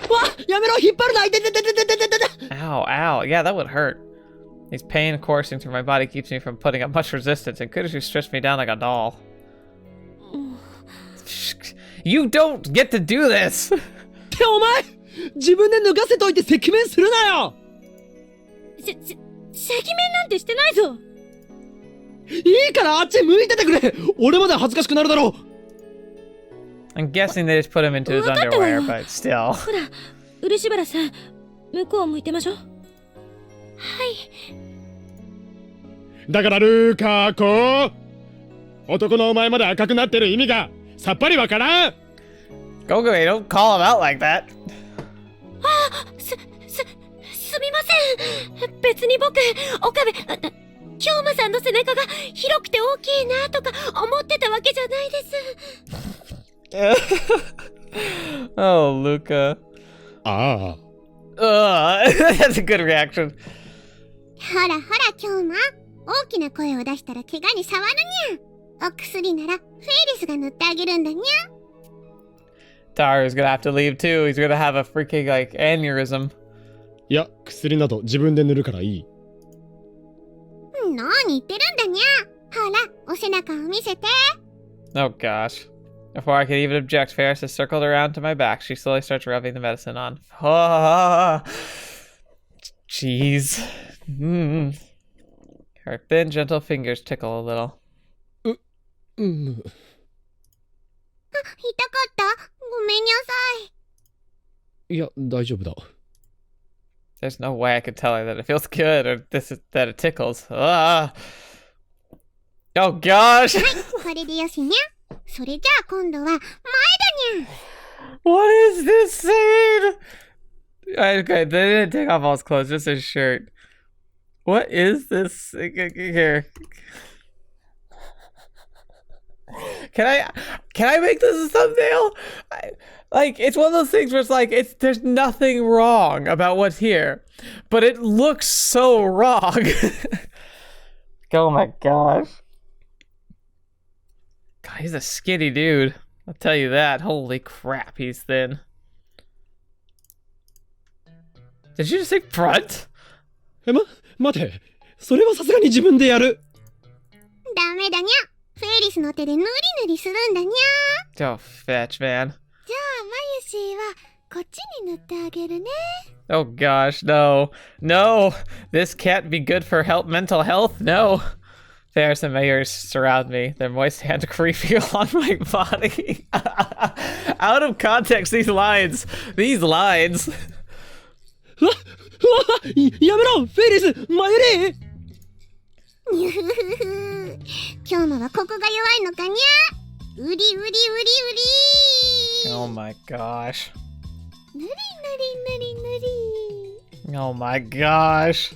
わ、やめろ、引っ張るな。痛い痛い痛い痛い痛い痛い。 Ow, ow. Yeah, that would hurt. These pain coursing through my body keeps me from putting up much resistance, and Kirisu strips me down like a doll. You don't get to do this! ってお前、自分で脱がせといて赤面するなよ。赤面なんてしてないぞ。いいからあっち向いててくれ。俺まで恥ずかしくなるだろう。 I'm guessing they just put him into his underwear, but still. ほら、漆原さん、向こう向いてましょ。はい。だからルーカー子、男のお前まで赤くなってる意味がさっぱりわからん。 Gogo, don't call him out like that. すみません。別に僕、岡部、京馬さんの背中が広くて大きいなとか思ってたわけじゃないです。Oh, Luca. ああ。That's a good reaction. ほらほら京馬、大きな声を出したら怪我に触るにゃ。お薬ならフェイリスが塗ってあげるんだにゃ。 Taru's gonna have to leave too. He's gonna have a freaking like aneurysm. いや、薬など自分で塗るからいい。何言ってるんだにゃ。ほら、お背中を見せて。 Oh gosh. Before I could even object, Ferris has circled around to my back. She slowly starts rubbing the medicine on. Oh, jeez. Her thin, gentle fingers tickle a little. うん。痛かった。ごめんにゃさい。いや、大丈夫だ。 There's no way I could tell her that it feels good or that it tickles. Ah. Oh gosh. これでよしにゃ。それじゃあ今度は前だにゃ。 What is this scene? Okay, they didn't take off all his clothes, just his shirt. What is this? Here. Can I make this a thumbnail? Like, it's one of those things where it's like, there's nothing wrong about what's here, but it looks so wrong. Oh my gosh. God, he's a skinny dude. I'll tell you that. Holy crap, he's thin. Did you just say front? 待て。それはさすがに自分でやる。ダメだにゃ。フェイリスの手で塗り塗りするんだにゃ。 Oh, fetch, man. じゃあ、マユシーはこっちに塗ってあげるね。 Oh gosh, no. No! This can't be good for mental health, no. Ferris and Mayers surround me, their moist hands creeping on my body. Out of context, these lines. うわ、やめろフェイリスマユリにゅふふふ。今日もはここが弱いのかにゃ。うりうりうりうり。 Oh my gosh. ぬりぬりぬりぬり。 Oh my gosh.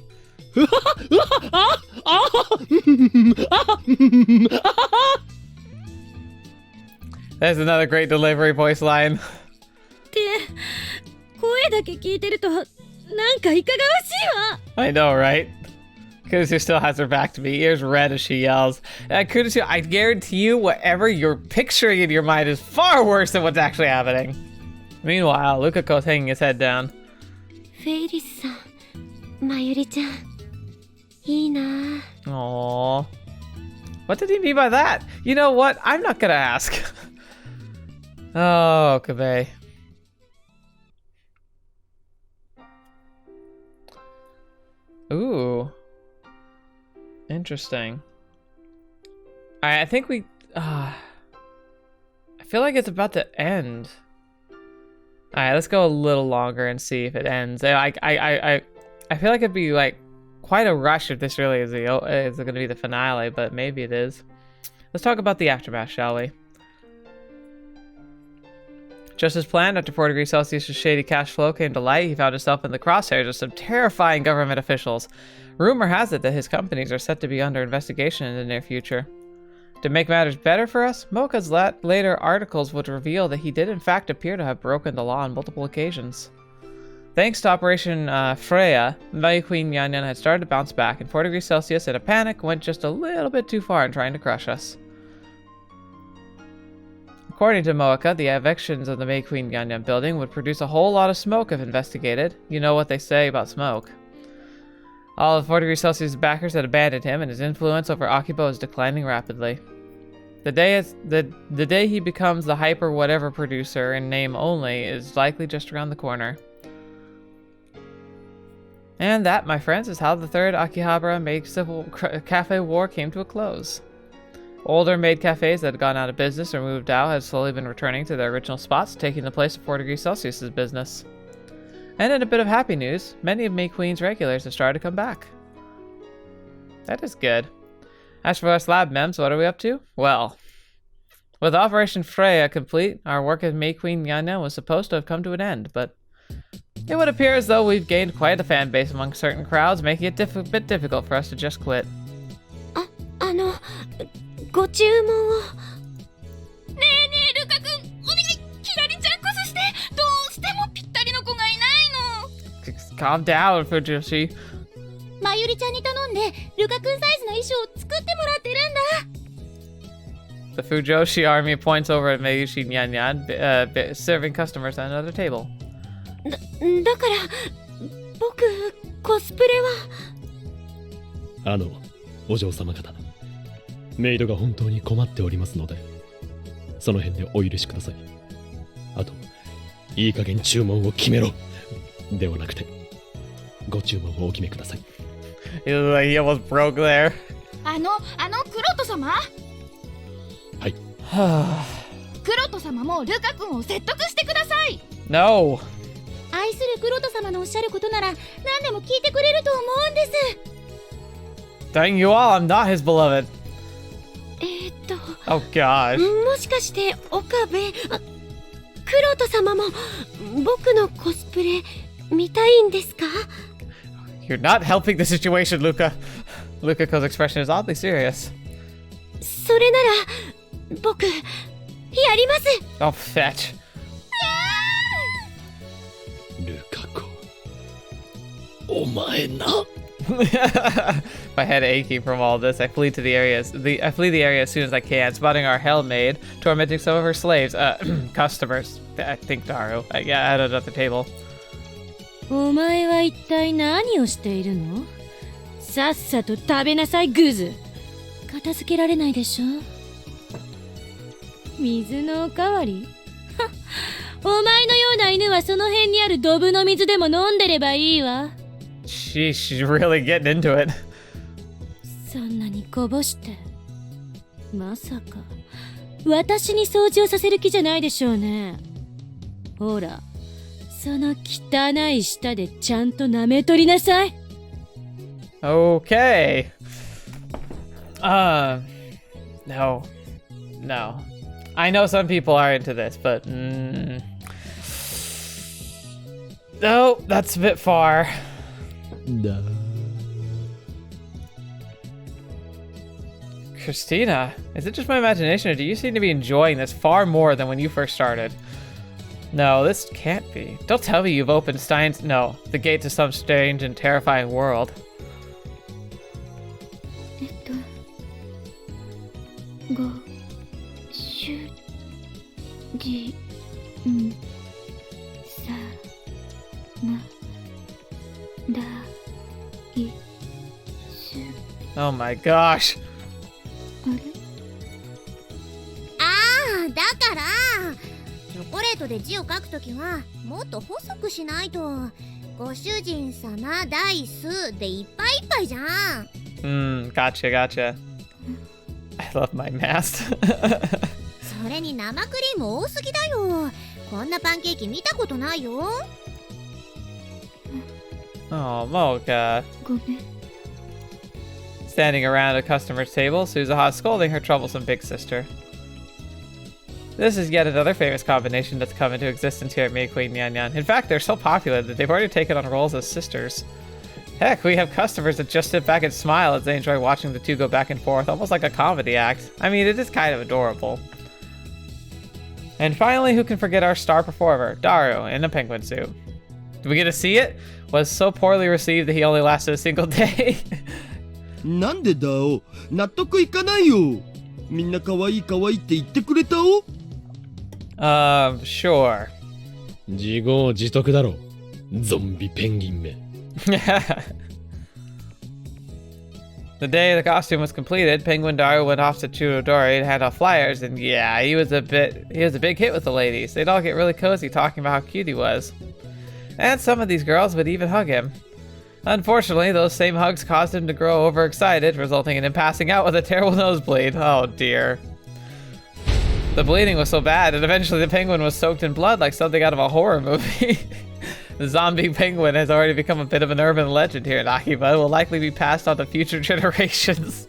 There's another great delivery voice line. って声だけ聞いてるとなんかいかがわしいわ。 I know, right? Kurusu still has her back to me, ears red as she yells. Kurusu, I guarantee you, whatever you're picturing in your mind is far worse than what's actually happening. Meanwhile, Lukako's hanging his head down. フェイリスさん、まゆりちゃん、いいな。 Aww. What did he mean by that? You know what? I'm not gonna ask. Oh, Okabe. Ooh. Interesting. Alright, I think we... I feel like it's about to end. Alright, let's go a little longer and see if it ends. I feel like it'd be like quite a rush if this really is going to be the finale, but maybe it is. Let's talk about the aftermath, shall we? Just as planned, after 4 degrees Celsius' shady cash flow came to light, he found himself in the crosshairs of some terrifying government officials. Rumor has it that his companies are set to be under investigation in the near future. To make matters better for us, Mocha's later articles would reveal that he did in fact appear to have broken the law on multiple occasions. Thanks to Operation Freya, MayQueen Yanyan had started to bounce back, and 4 degrees Celsius in a panic went just a little bit too far in trying to crush us. According to Mocha, the evictions of the MayQueen Yanyan building would produce a whole lot of smoke if investigated. You know what they say about smoke. All of 4 degrees Celsius backers had abandoned him, and his influence over Akibo is declining rapidly. The day he becomes the hyper whatever producer in name only is likely just around the corner. And that, my friends, is how the third Akihabara Maid Civil Cafe War came to a close. Older maid cafes that had gone out of business or moved out had slowly been returning to their original spots, taking the place of 4 degrees Celsius' business. And in a bit of happy news, many of MayQueen's regulars have started to come back. That is good. As for us lab mems, what are we up to? Well, with Operation Freya complete, our work at MayQueen Yanyan was supposed to have come to an end, but it would appear as though we've gained quite a fan base among certain crowds, making it a bit difficult for us to just quit. ご注文を。ねえねえ、ルカ君、お願い、キラリちゃんこそして、どうしてもぴったりの子がいないの。 Calm down, Fujoshi. まゆりちゃんに頼んでルカ君サイズの衣装を作ってもらってるんだ。 The Fujoshi army points over at Meiyushi Nyanyan, serving customers at another table. だから、僕、コスプレは。お嬢様方。メイドが本当に困っておりますので、その辺でお許しください。あと、いい加減注文を決めろではなくて、ご注文をお決めください。He almost broke there. クロト様。はい。クロト様もルカ君を説得してください。No. 愛するクロト様のおっしゃることなら何でも聞いてくれると思うんです。 Dang you all, I'm not his beloved. Oh gosh. もしかして岡部、クロト様も僕のコスプレ見たいんですか？ You're not helping the situation, Luka. Lukako's expression is oddly serious. それなら僕やります。 Oh, fetch. ルカコ、お前な。My head aching from all this, I flee the area as soon as I can, spotting our hell maid tormenting some of her slaves, customers. I think Daru. Yeah, at another table. お前は一体何をしているの？さっさと食べなさい、グズ。片付けられないでしょ。水のおかわり？お前のような犬はその辺にあるドブの水でも飲んでればいいわ。She's really getting into it. そんなにこぼして、まさか私に掃除をさせる気じゃないでしょうね。ほら、その汚い舌でちゃんと舐めとりなさい。 Okay. No. No. I know some people are into this, but no, that's a bit far. Christina, is it just my imagination, or do you seem to be enjoying this far more than when you first started? No, this can't be. Don't tell me you've opened Stein's... No, the gate to some strange and terrifying world. ご主人さまだいす Oh my gosh. あれああ、だからチョコレートで字を書くときはもっと細くしないと。ご主人様ダイスでいっぱいいっぱいじゃん。Gotcha. I love my mask. それに生クリーム多すぎだよ。こんなパンケーキ見たことないよ。 Oh, Mocha. ごめん Standing around a customer's table, Suzuha is scolding her troublesome big sister. This is yet another famous combination that's come into existence here at MayQueen Nyan. In fact, they're so popular that they've already taken on roles as sisters. Heck, we have customers that just sit back and smile as they enjoy watching the two go back and forth, almost like a comedy act. I mean, it is kind of adorable. And finally, who can forget our star performer, Daru, in a penguin suit? Did we get to see it? Was so poorly received that he only lasted a single day. なんでだお、納得いかないよ。みんな可愛い可愛いって言ってくれたお。Sure. 自業自得だろ。ゾンビペンギンめ。The day the costume was completed, Penguin Daru went off to Chudodori to hand out flyers, and yeah, he was a big hit with the ladies. They'd all get really cozy talking about how cute he was. And some of these girls would even hug him. Unfortunately, those same hugs caused him to grow overexcited, resulting in him passing out with a terrible nosebleed. Oh dear. The bleeding was so bad, and eventually the penguin was soaked in blood like something out of a horror movie. The zombie penguin has already become a bit of an urban legend here in Akiba. It will likely be passed on to future generations.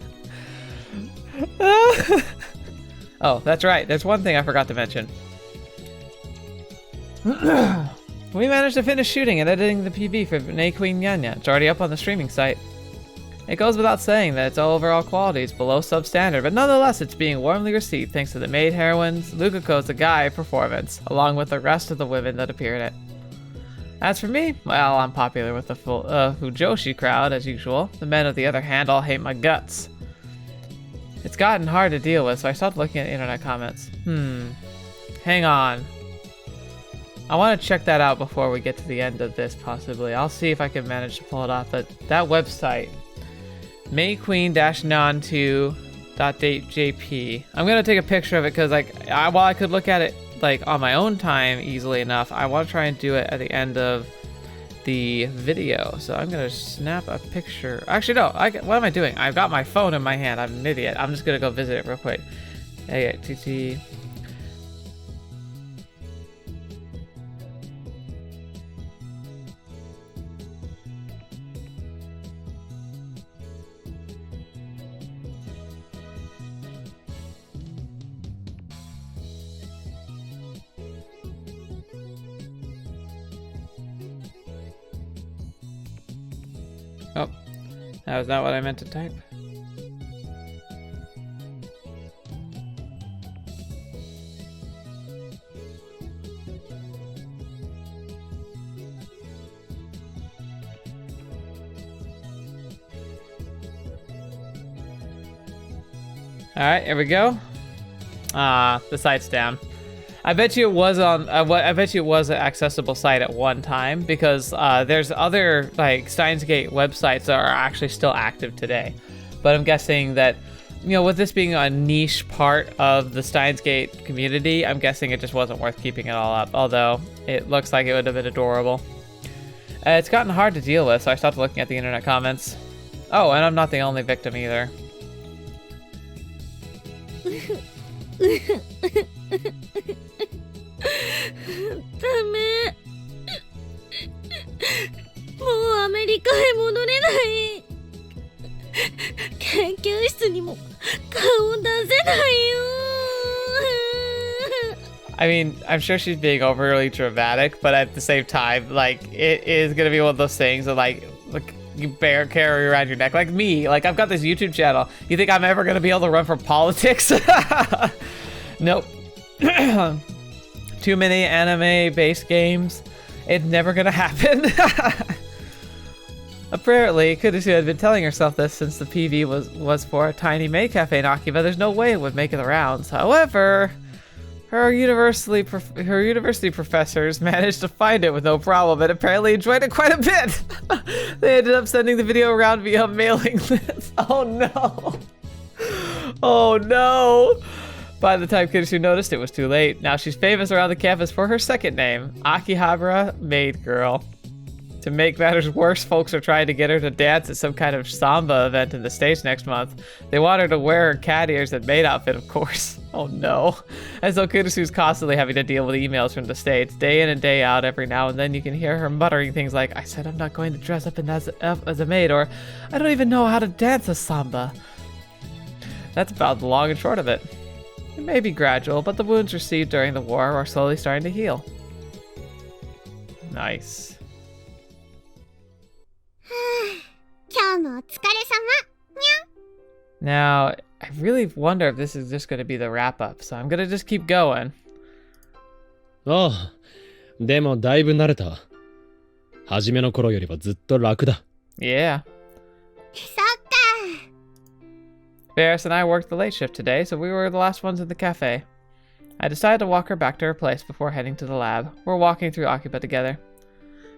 Oh, that's right. There's one thing I forgot to mention. We managed to finish shooting and editing the PV for MayQueen Nyanya. It's already up on the streaming site. It goes without saying that its overall quality is below substandard, but nonetheless it's being warmly received thanks to the Maid heroines, Lukako's a guy performance, along with the rest of the women that appear in it. As for me, well, I'm popular with the full Fujoshi crowd as usual. The men, on the other hand, all hate my guts. It's gotten hard to deal with, so I stopped looking at internet comments. Hang on. I want to check that out before we get to the end of this, possibly. I'll see if I can manage to pull it off, but that website, MayQueen-non2.jp. I'm gonna take a picture of it because, while I could look at it on my own time easily enough, I want to try and do it at the end of the video. So I'm gonna snap a picture. Actually, no. What am I doing? I've got my phone in my hand. I'm an idiot. I'm just gonna go visit it real quick. Hey, TT. Oh, that was not what I meant to type. All right, here we go. The site's down. I bet you it was on. I bet you it was an accessible site at one time because there's other steinsgate websites that are actually still active today. But I'm guessing that, with this being a niche part of the Steinsgate community, I'm guessing it just wasn't worth keeping it all up. Although it looks like it would have been adorable. It's gotten hard to deal with, so I stopped looking at the internet comments. Oh, and I'm not the only victim either. ダメ。実家へ戻れない。研究室にも顔を出せないよ。I mean, I'm sure she's being overly dramatic, but at the same time, like, it is gonna be one of those things of like you bear carry around your neck. Like me, like I've got this YouTube channel. You think I'm ever gonna be able to run for politics? Nope. Too many anime-based games. It's never gonna happen. Apparently, Kudisu had been telling herself this since the PV was for a tiny Maid cafe in Akiba. There's no way it would make the rounds. However, her university professors managed to find it with no problem and apparently enjoyed it quite a bit. They ended up sending the video around via mailing list. Oh no. Oh no. By the time Kudisu noticed, it was too late. Now she's famous around the campus for her second name, Akihabara Maid Girl. To make matters worse, folks are trying to get her to dance at some kind of samba event in the States next month. They want her to wear her cat ears and maid outfit, of course. Oh no. And so Kudisu's constantly having to deal with emails from the States, day in and day out. Every now and then you can hear her muttering things like, I said I'm not going to dress up as a maid, or I don't even know how to dance a samba. That's about the long and short of it. It may be gradual, but the wounds received during the war are slowly starting to heal. Nice. 今日もお疲れ様。にゃん。 Now, I really wonder if this is just going to be the wrap-up, so I'm going to just keep going. ああ、でもだいぶ慣れた。初めの頃よりはずっと楽だ。Yeah. そっか。 Ferris and I worked the late shift today, so we were the last ones in the cafe. I decided to walk her back to her place before heading to the lab. We're walking through Akiba together.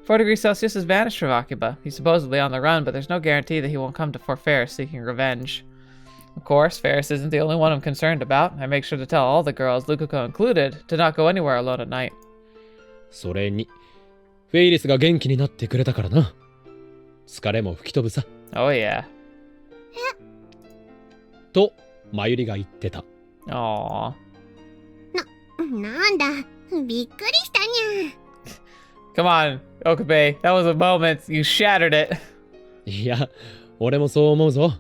4 degrees Celsius has vanished from Akiba. He's supposedly on the run, but there's no guarantee that he won't come to Fort Ferris seeking revenge. Of course, Ferris isn't the only one I'm concerned about. I make sure to tell all the girls, Lukuko included, to not go anywhere alone at night. それに、フェイリスが元気になってくれたからな。疲れも吹き飛ぶさ。Oh yeah. と、まゆりが言ってた。Aww. なんだ、びっくりしたにゃ。 Come on, Okabe. That was a moment. You shattered it. いや、俺もそう思うぞ。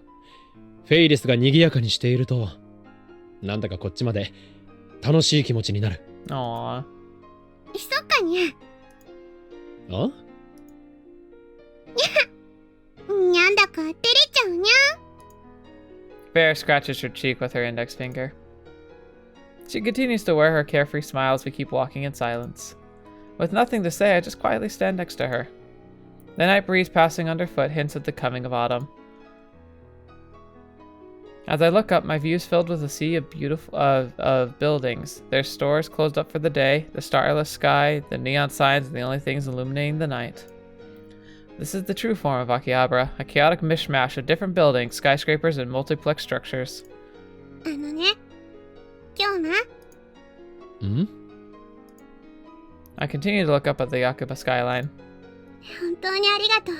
フェイリスが賑やかにしていると、なんだかこっちまで楽しい気持ちになる。Aww. そっかにゃ。あ？なんだか照れちゃうにゃ。 Bear scratches her cheek with her index finger. She continues to wear her carefree smile as we keep walking in silence. With nothing to say, I just quietly stand next to her. The night breeze passing underfoot hints at the coming of autumn. As I look up, my view is filled with a sea of beautiful buildings. There's stores closed up for the day, the starless sky, the neon signs, and the only things illuminating the night. This is the true form of Akihabara, a chaotic mishmash of different buildings, skyscrapers, and multiplex structures. ね、今日な。ん？ I continue to look up at the Akiba skyline. 本当にありがとう。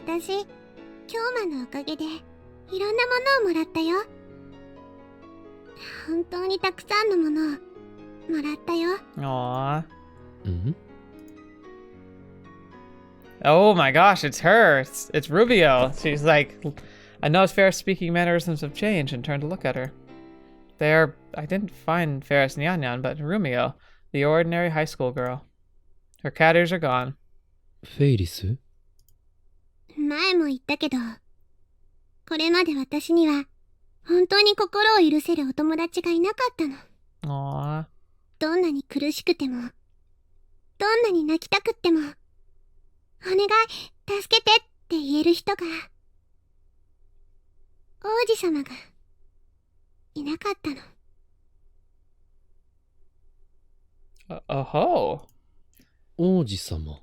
私、京馬のおかげでいろんなものをもらったよ。本当にたくさんのものをもらったよ。 Aww. ん？ Oh my gosh, it's her. It's Rubio. She's like, I noticed Ferris' speaking mannerisms have changed and turned to look at her. I didn't find Ferris Nyan but Rumio, the ordinary high school girl. Her cat ears are gone. フェイリス？前も言ったけど、これまで私には本当に心を許せるお友達がいなかったの。 Aww. どんなに苦しくても、どんなに泣きたくっても、お願い、助けてって言える人が、王子様がいなかったの。Oh. 王子様。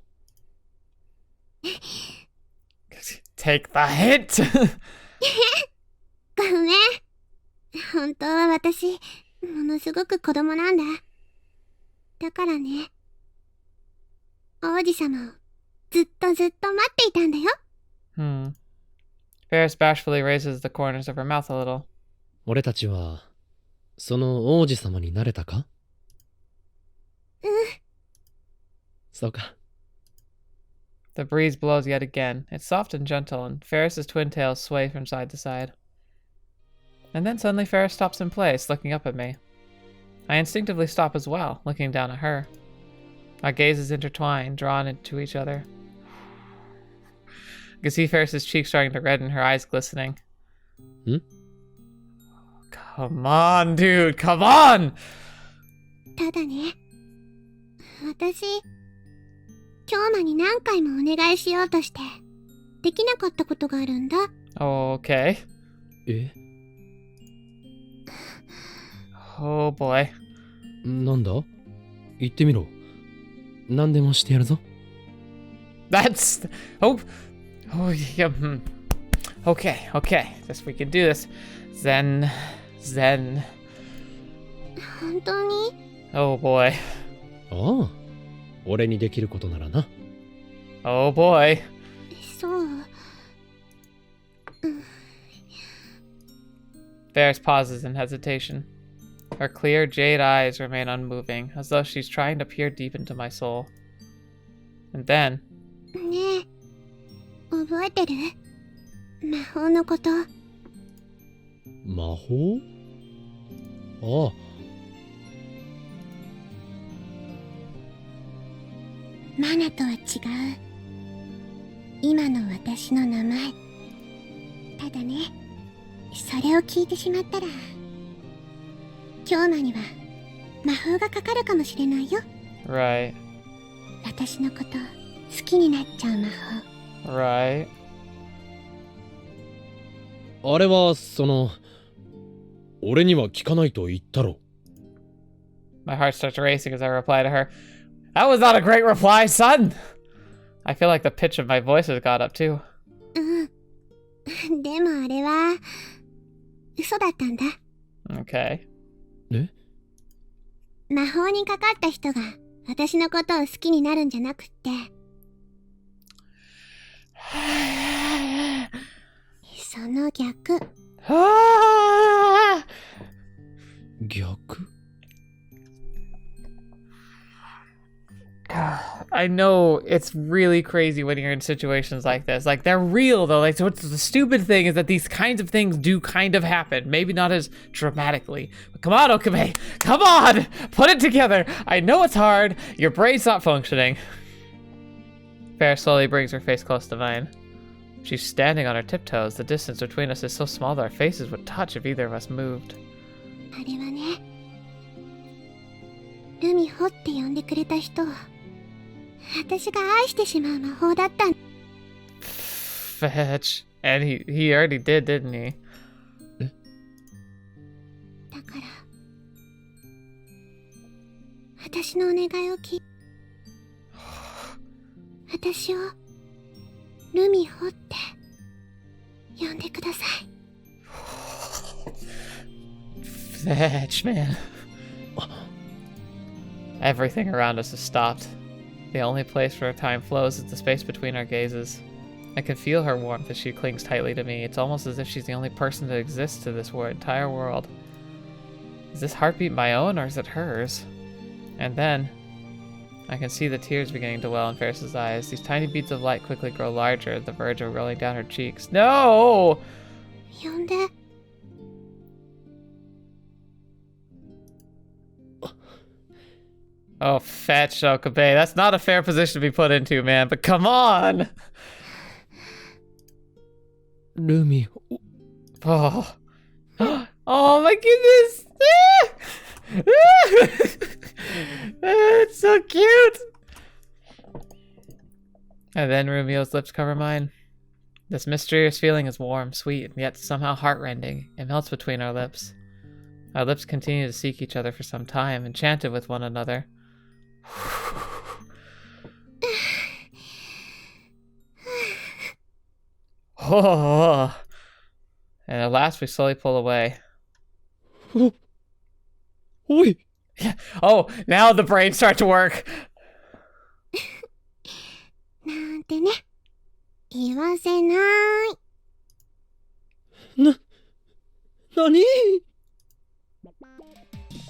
Take the hint. ごめん。本当は私、ものすごく子供なんだ。だからね、王子様をずっとずっと待っていたんだよ。Ferris bashfully raises the corners of her mouth a little. 俺たちは、その王子様になれたか？うん。そうか。The breeze blows yet again. It's soft and gentle, and Ferris's twin tails sway from side to side. And then suddenly Ferris stops in place, looking up at me. I instinctively stop as well, looking down at her. Our gazes intertwine, drawn into each other. I can see Ferris's cheeks starting to redden, her eyes glistening. Come on, dude, come on! ただね、私、京馬に何回もお願いしようとして、できなかったことがあるんだ。Okay. え？ Oh boy. なんだ？言ってみろ。何でもしてやるぞ。That's... Oh, yeah. Okay. This, we can do this. Zen. 本当に？ Oh boy. ああ、俺にできることならな。Oh boy. そう。Ferris pauses in hesitation. Her clear jade eyes remain unmoving, as though she's trying to peer deep into my soul. And then... ねえ、覚えてる？魔法のこと。魔法？ああ。マナとは違う。今の私の名前。ただね、それを聞いてしまったら、京馬には魔法がかかるかもしれないよ。Right. 私のこと好きになっちゃう魔法。Right. あれは、俺には聞かないと言ったろ。My heart starts racing as I reply to her. That was not a great reply, son! I feel like the pitch of my voice has got up too. うん。でもあれは、嘘だったんだ。Okay. え？魔法にかかった人が私のことを好きになるんじゃなくって、その逆。逆？ I know it's really crazy when you're in situations like this. Like, they're real though. Like, so what's the stupid thing is that these kinds of things do kind of happen. Maybe not as dramatically. But come on, Okabe. Come on! Put it together. I know it's hard. Your brain's not functioning. Farrah slowly brings her face close to mine. She's standing on her tiptoes. The distance between us is so small that our faces would touch if either of us moved. あれはね、ルミホって呼んでくれた人を私が愛してしまう魔法だったん。 Fetch. And he already did, didn't he? だから私のお願いを私をルミホって呼んでください。 Fetch, man. Everything around us has stopped. The only place where time flows is the space between our gazes. I can feel her warmth as she clings tightly to me. It's almost as if she's the only person that exists to this entire world. Is this heartbeat my own or is it hers? And then, I can see the tears beginning to well in Ferris's eyes. These tiny beads of light quickly grow larger, the verge of rolling down her cheeks. No! 呼んで。Oh, fetch, Okabe. That's not a fair position to be put into, man, but come on! ルミ。 Oh. Oh my goodness! It's so cute! And then Rumio's lips cover mine. This mysterious feeling is warm, sweet, and yet somehow heartrending. It melts between our lips. Our lips continue to seek each other for some time, enchanted with one another. Oh. And at last we slowly pull away. Oi! Yeah. Oh, now the brain starts to work. なんてね、言わせない。何？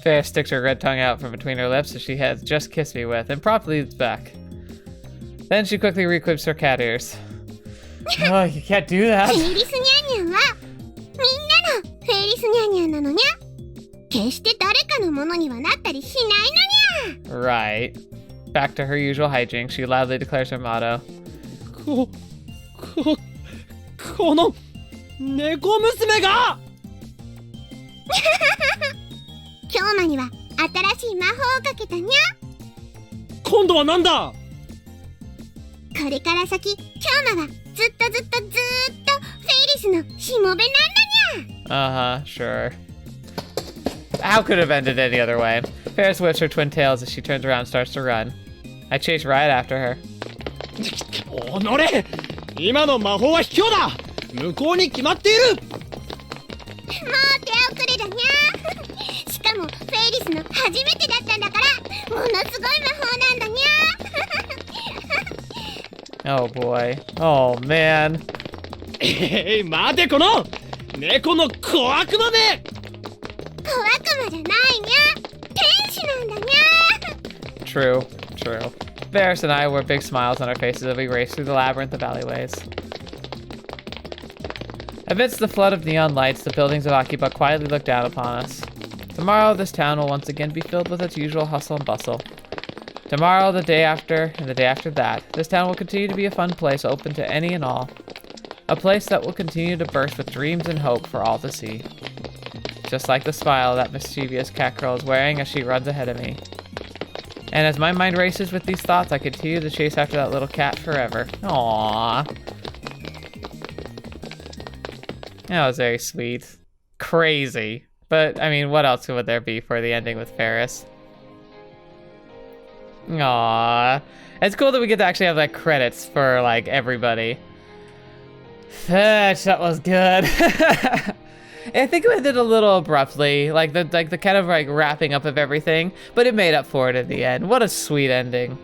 Fair sticks her red tongue out from between her lips as she has just kissed me with, and promptly leaps back. Then she quickly re-equips her cat ears. Oh, you can't do that. フェリスニャンニャンはみんなのフェリスニャンニャンなのにゃ。決して誰かのものにはなったりしないのにゃ。 Right. Back to her usual hijinks, she loudly declares her motto. この猫娘が京馬には新しい魔法をかけたにゃ。今度はなんだ。これから先、京馬はずっとフェイリスのしもべなんだにゃ。 Uh-huh, sure. How could it have ended any other way? Ferris whips her twin tails as she turns around and starts to run. I chase right after her. おのれ、今の魔法は卑怯だ。向こうに決まっている。もう手遅れだにゃ。しかもフェイリスの初めてだったんだから、ものすごい魔法なんだにゃ。 Oh boy. Oh man. 待てこの猫の小悪魔め。小悪魔じゃないにゃ。天使なんだにゃ。 True. Ferris and I wear big smiles on our faces as we race through the labyrinth of alleyways. Amidst the flood of neon lights, the buildings of Akiba quietly look down upon us. Tomorrow, this town will once again be filled with its usual hustle and bustle. Tomorrow, the day after, and the day after that, this town will continue to be a fun place open to any and all. A place that will continue to burst with dreams and hope for all to see. Just like the smile that mischievous cat girl is wearing as she runs ahead of me. And as my mind races with these thoughts, I continue to chase after that little cat forever. Aww. That was very sweet. Crazy. But, I mean, what else would there be for the ending with Ferris? Aww. It's cool that we get to actually have, like, credits for, like, everybody. That was good. I think it ended a little abruptly, like the kind of like wrapping up of everything, but it made up for it in the end. What a sweet ending.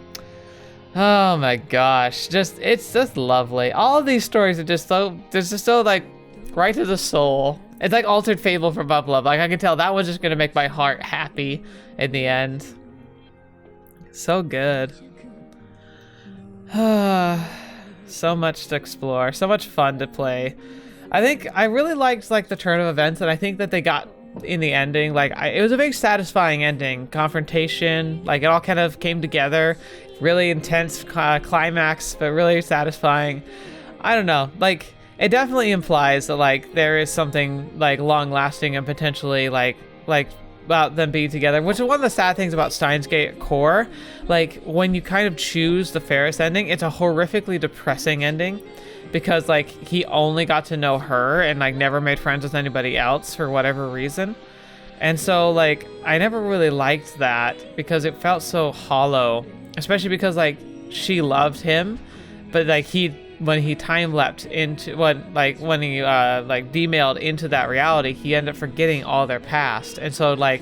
Oh my gosh, it's just lovely. All of these stories are just so like right to the soul. It's like Altered Fable from Up Love. Like I can tell that one's just gonna make my heart happy in the end. So good. So much to explore, so much fun to play. I think I really liked like the turn of events, and I think that they got in the ending, like it was a very satisfying ending. Confrontation, like it all kind of came together. Really intense climax, but really satisfying. I don't know, like it definitely implies that like there is something like long lasting and potentially like about them being together, which is one of the sad things about Steinsgate core. Like when you kind of choose the Ferris ending, it's a horrifically depressing ending. Because like he only got to know her and like never made friends with anybody else for whatever reason. And so like I never really liked that because it felt so hollow, especially because like she loved him, but like when he time leapt into when he demailed into that reality, he ended up forgetting all their past. And so like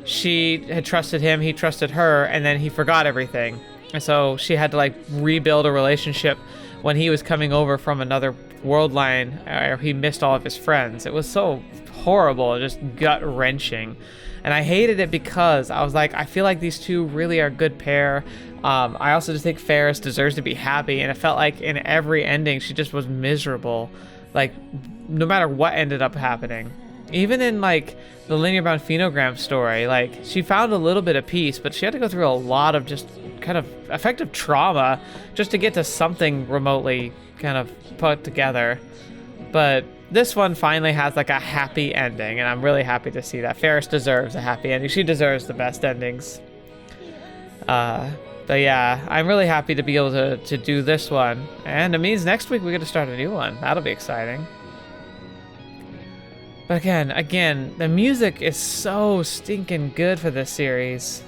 she had trusted him, he trusted her, and then he forgot everything. And so she had to like rebuild a relationship when he was coming over from another world line, or he missed all of his friends. It was so horrible, just gut-wrenching. And I hated it because I was like, I feel like these two really are a good pair. I also just think Ferris deserves to be happy, and it felt like in every ending she just was miserable, like no matter what ended up happening. Even in like the linear bound phenogram story, like she found a little bit of peace, but she had to go through a lot of just kind of effective trauma just to get to something remotely kind of put together. But this one finally has like a happy ending, and I'm really happy to see that. Ferris deserves a happy ending. She deserves the best endings. But yeah, I'm really happy to be able to do this one, and it means next week we get to start a new one. That'll be exciting. But again, the music is so stinking good for this series.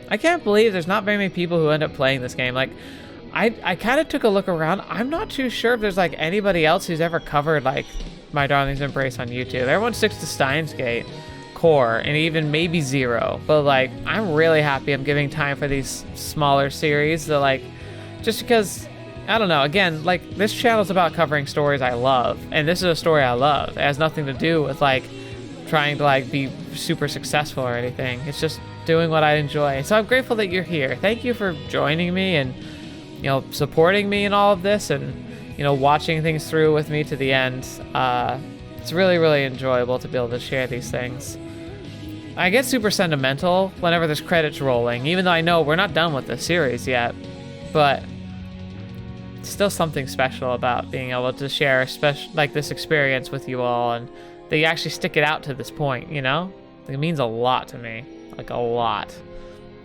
I can't believe there's not very many people who end up playing this game. Like, I kind of took a look around. I'm not too sure if there's like anybody else who's ever covered like My Darling's Embrace on YouTube. Everyone sticks to Steinsgate core and even maybe Zero. But like, I'm really happy I'm giving time for these smaller series that like, just because, I don't know, again, like this channel's about covering stories I love, and this is a story I love. It has nothing to do with like trying to like be super successful or anything. It's just doing what I enjoy. So I'm grateful that you're here. Thank you for joining me and you know, supporting me in all of this and, you know, watching things through with me to the end. It's really, really enjoyable to be able to share these things. I get super sentimental whenever there's credits rolling, even though I know we're not done with the series yet, but still something special about being able to share like this experience with you all, and that you actually stick it out to this point, you know? It means a lot to me, like a lot.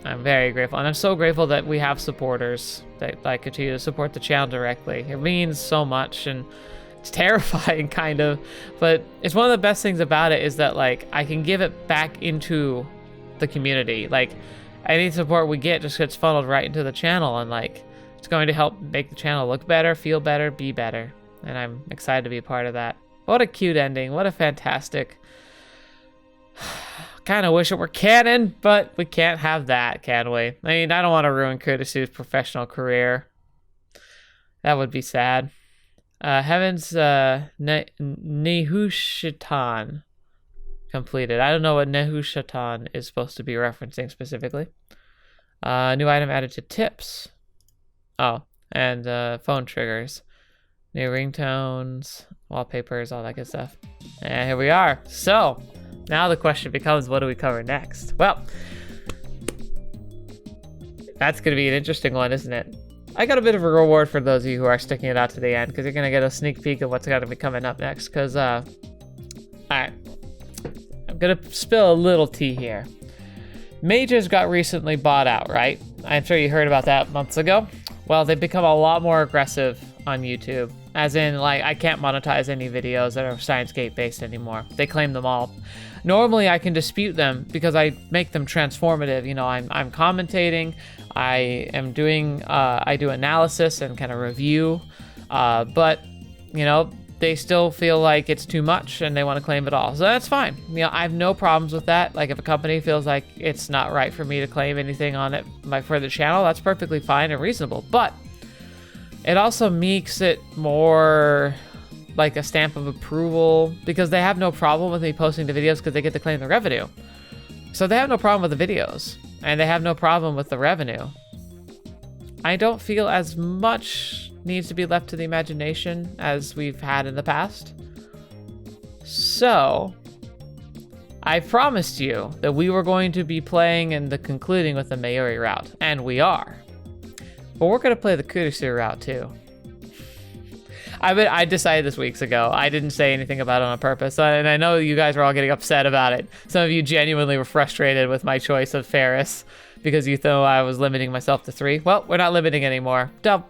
I'm very grateful, and I'm so grateful that we have supporters that like continue to support the channel directly. It means so much, and it's terrifying kind of, but it's one of the best things about it is that like I can give it back into the community. Like any support we get just gets funneled right into the channel, and like it's going to help make the channel look better, feel better, be better. And I'm excited to be a part of that. What a cute ending. What a fantastic... Kind of wish it were canon, but we can't have that, can we? I mean, I don't want to ruin Kurisu's professional career. That would be sad. Heaven's Nehushtan completed. I don't know what Nehushtan is supposed to be referencing specifically. New item added to tips. Oh, and phone triggers. New ringtones, wallpapers, all that good stuff. And here we are. So, now the question becomes, what do we cover next? Well, that's going to be an interesting one, isn't it? I got a bit of a reward for those of you who are sticking it out to the end, because you're going to get a sneak peek of what's going to be coming up next, because, alright, I'm going to spill a little tea here. Majors got recently bought out, right? I'm sure you heard about that months ago. Well, they've become a lot more aggressive on YouTube. As in, like, I can't monetize any videos that are steinsgate based anymore. They claim them all. Normally, I can dispute them because I make them transformative. You know, I'm commentating. I am doing, I do analysis and kind of review. But, you know, they still feel like it's too much and they want to claim it all. So that's fine. You know, I have no problems with that. Like, if a company feels like it's not right for me to claim anything on it, like, for the channel, that's perfectly fine and reasonable. But it also makes it more like a stamp of approval because they have no problem with me posting the videos because they get to claim the revenue. So they have no problem with the videos and they have no problem with the revenue. I don't feel as much needs to be left to the imagination as we've had in the past. So I promised you that we were going to be playing and concluding with the Mayuri route, and we are. But we're going to play the Kurisu route too. I decided this weeks ago. I didn't say anything about it on purpose, and I know you guys are all getting upset about it. Some of you genuinely were frustrated with my choice of Ferris because you thought I was limiting myself to 3. Well, we're not limiting anymore. To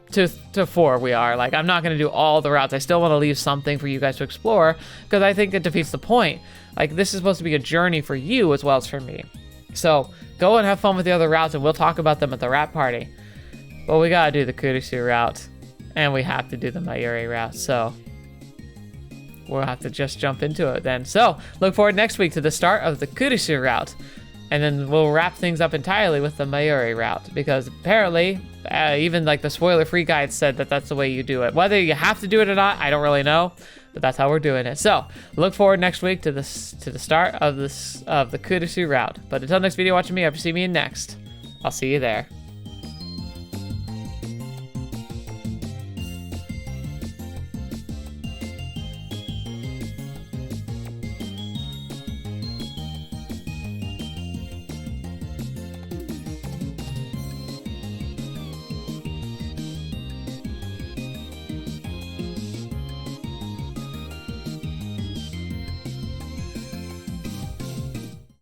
4 we are. Like, I'm not going to do all the routes. I still want to leave something for you guys to explore because I think it defeats the point. Like, this is supposed to be a journey for you as well as for me. So, go and have fun with the other routes, and we'll talk about them at the wrap party. But we gotta do the Kurisu route, and we have to do the Mayuri route, so we'll have to just jump into it then. So, look forward next week to the start of the Kurisu route, and then we'll wrap things up entirely with the Mayuri route, because apparently, even like the spoiler-free guide said that that's the way you do it. Whether you have to do it or not, I don't really know, but that's how we're doing it. So, look forward next week to the start of the Kurisu route. But until next video, watching me, I hope you see me in next. I'll see you there.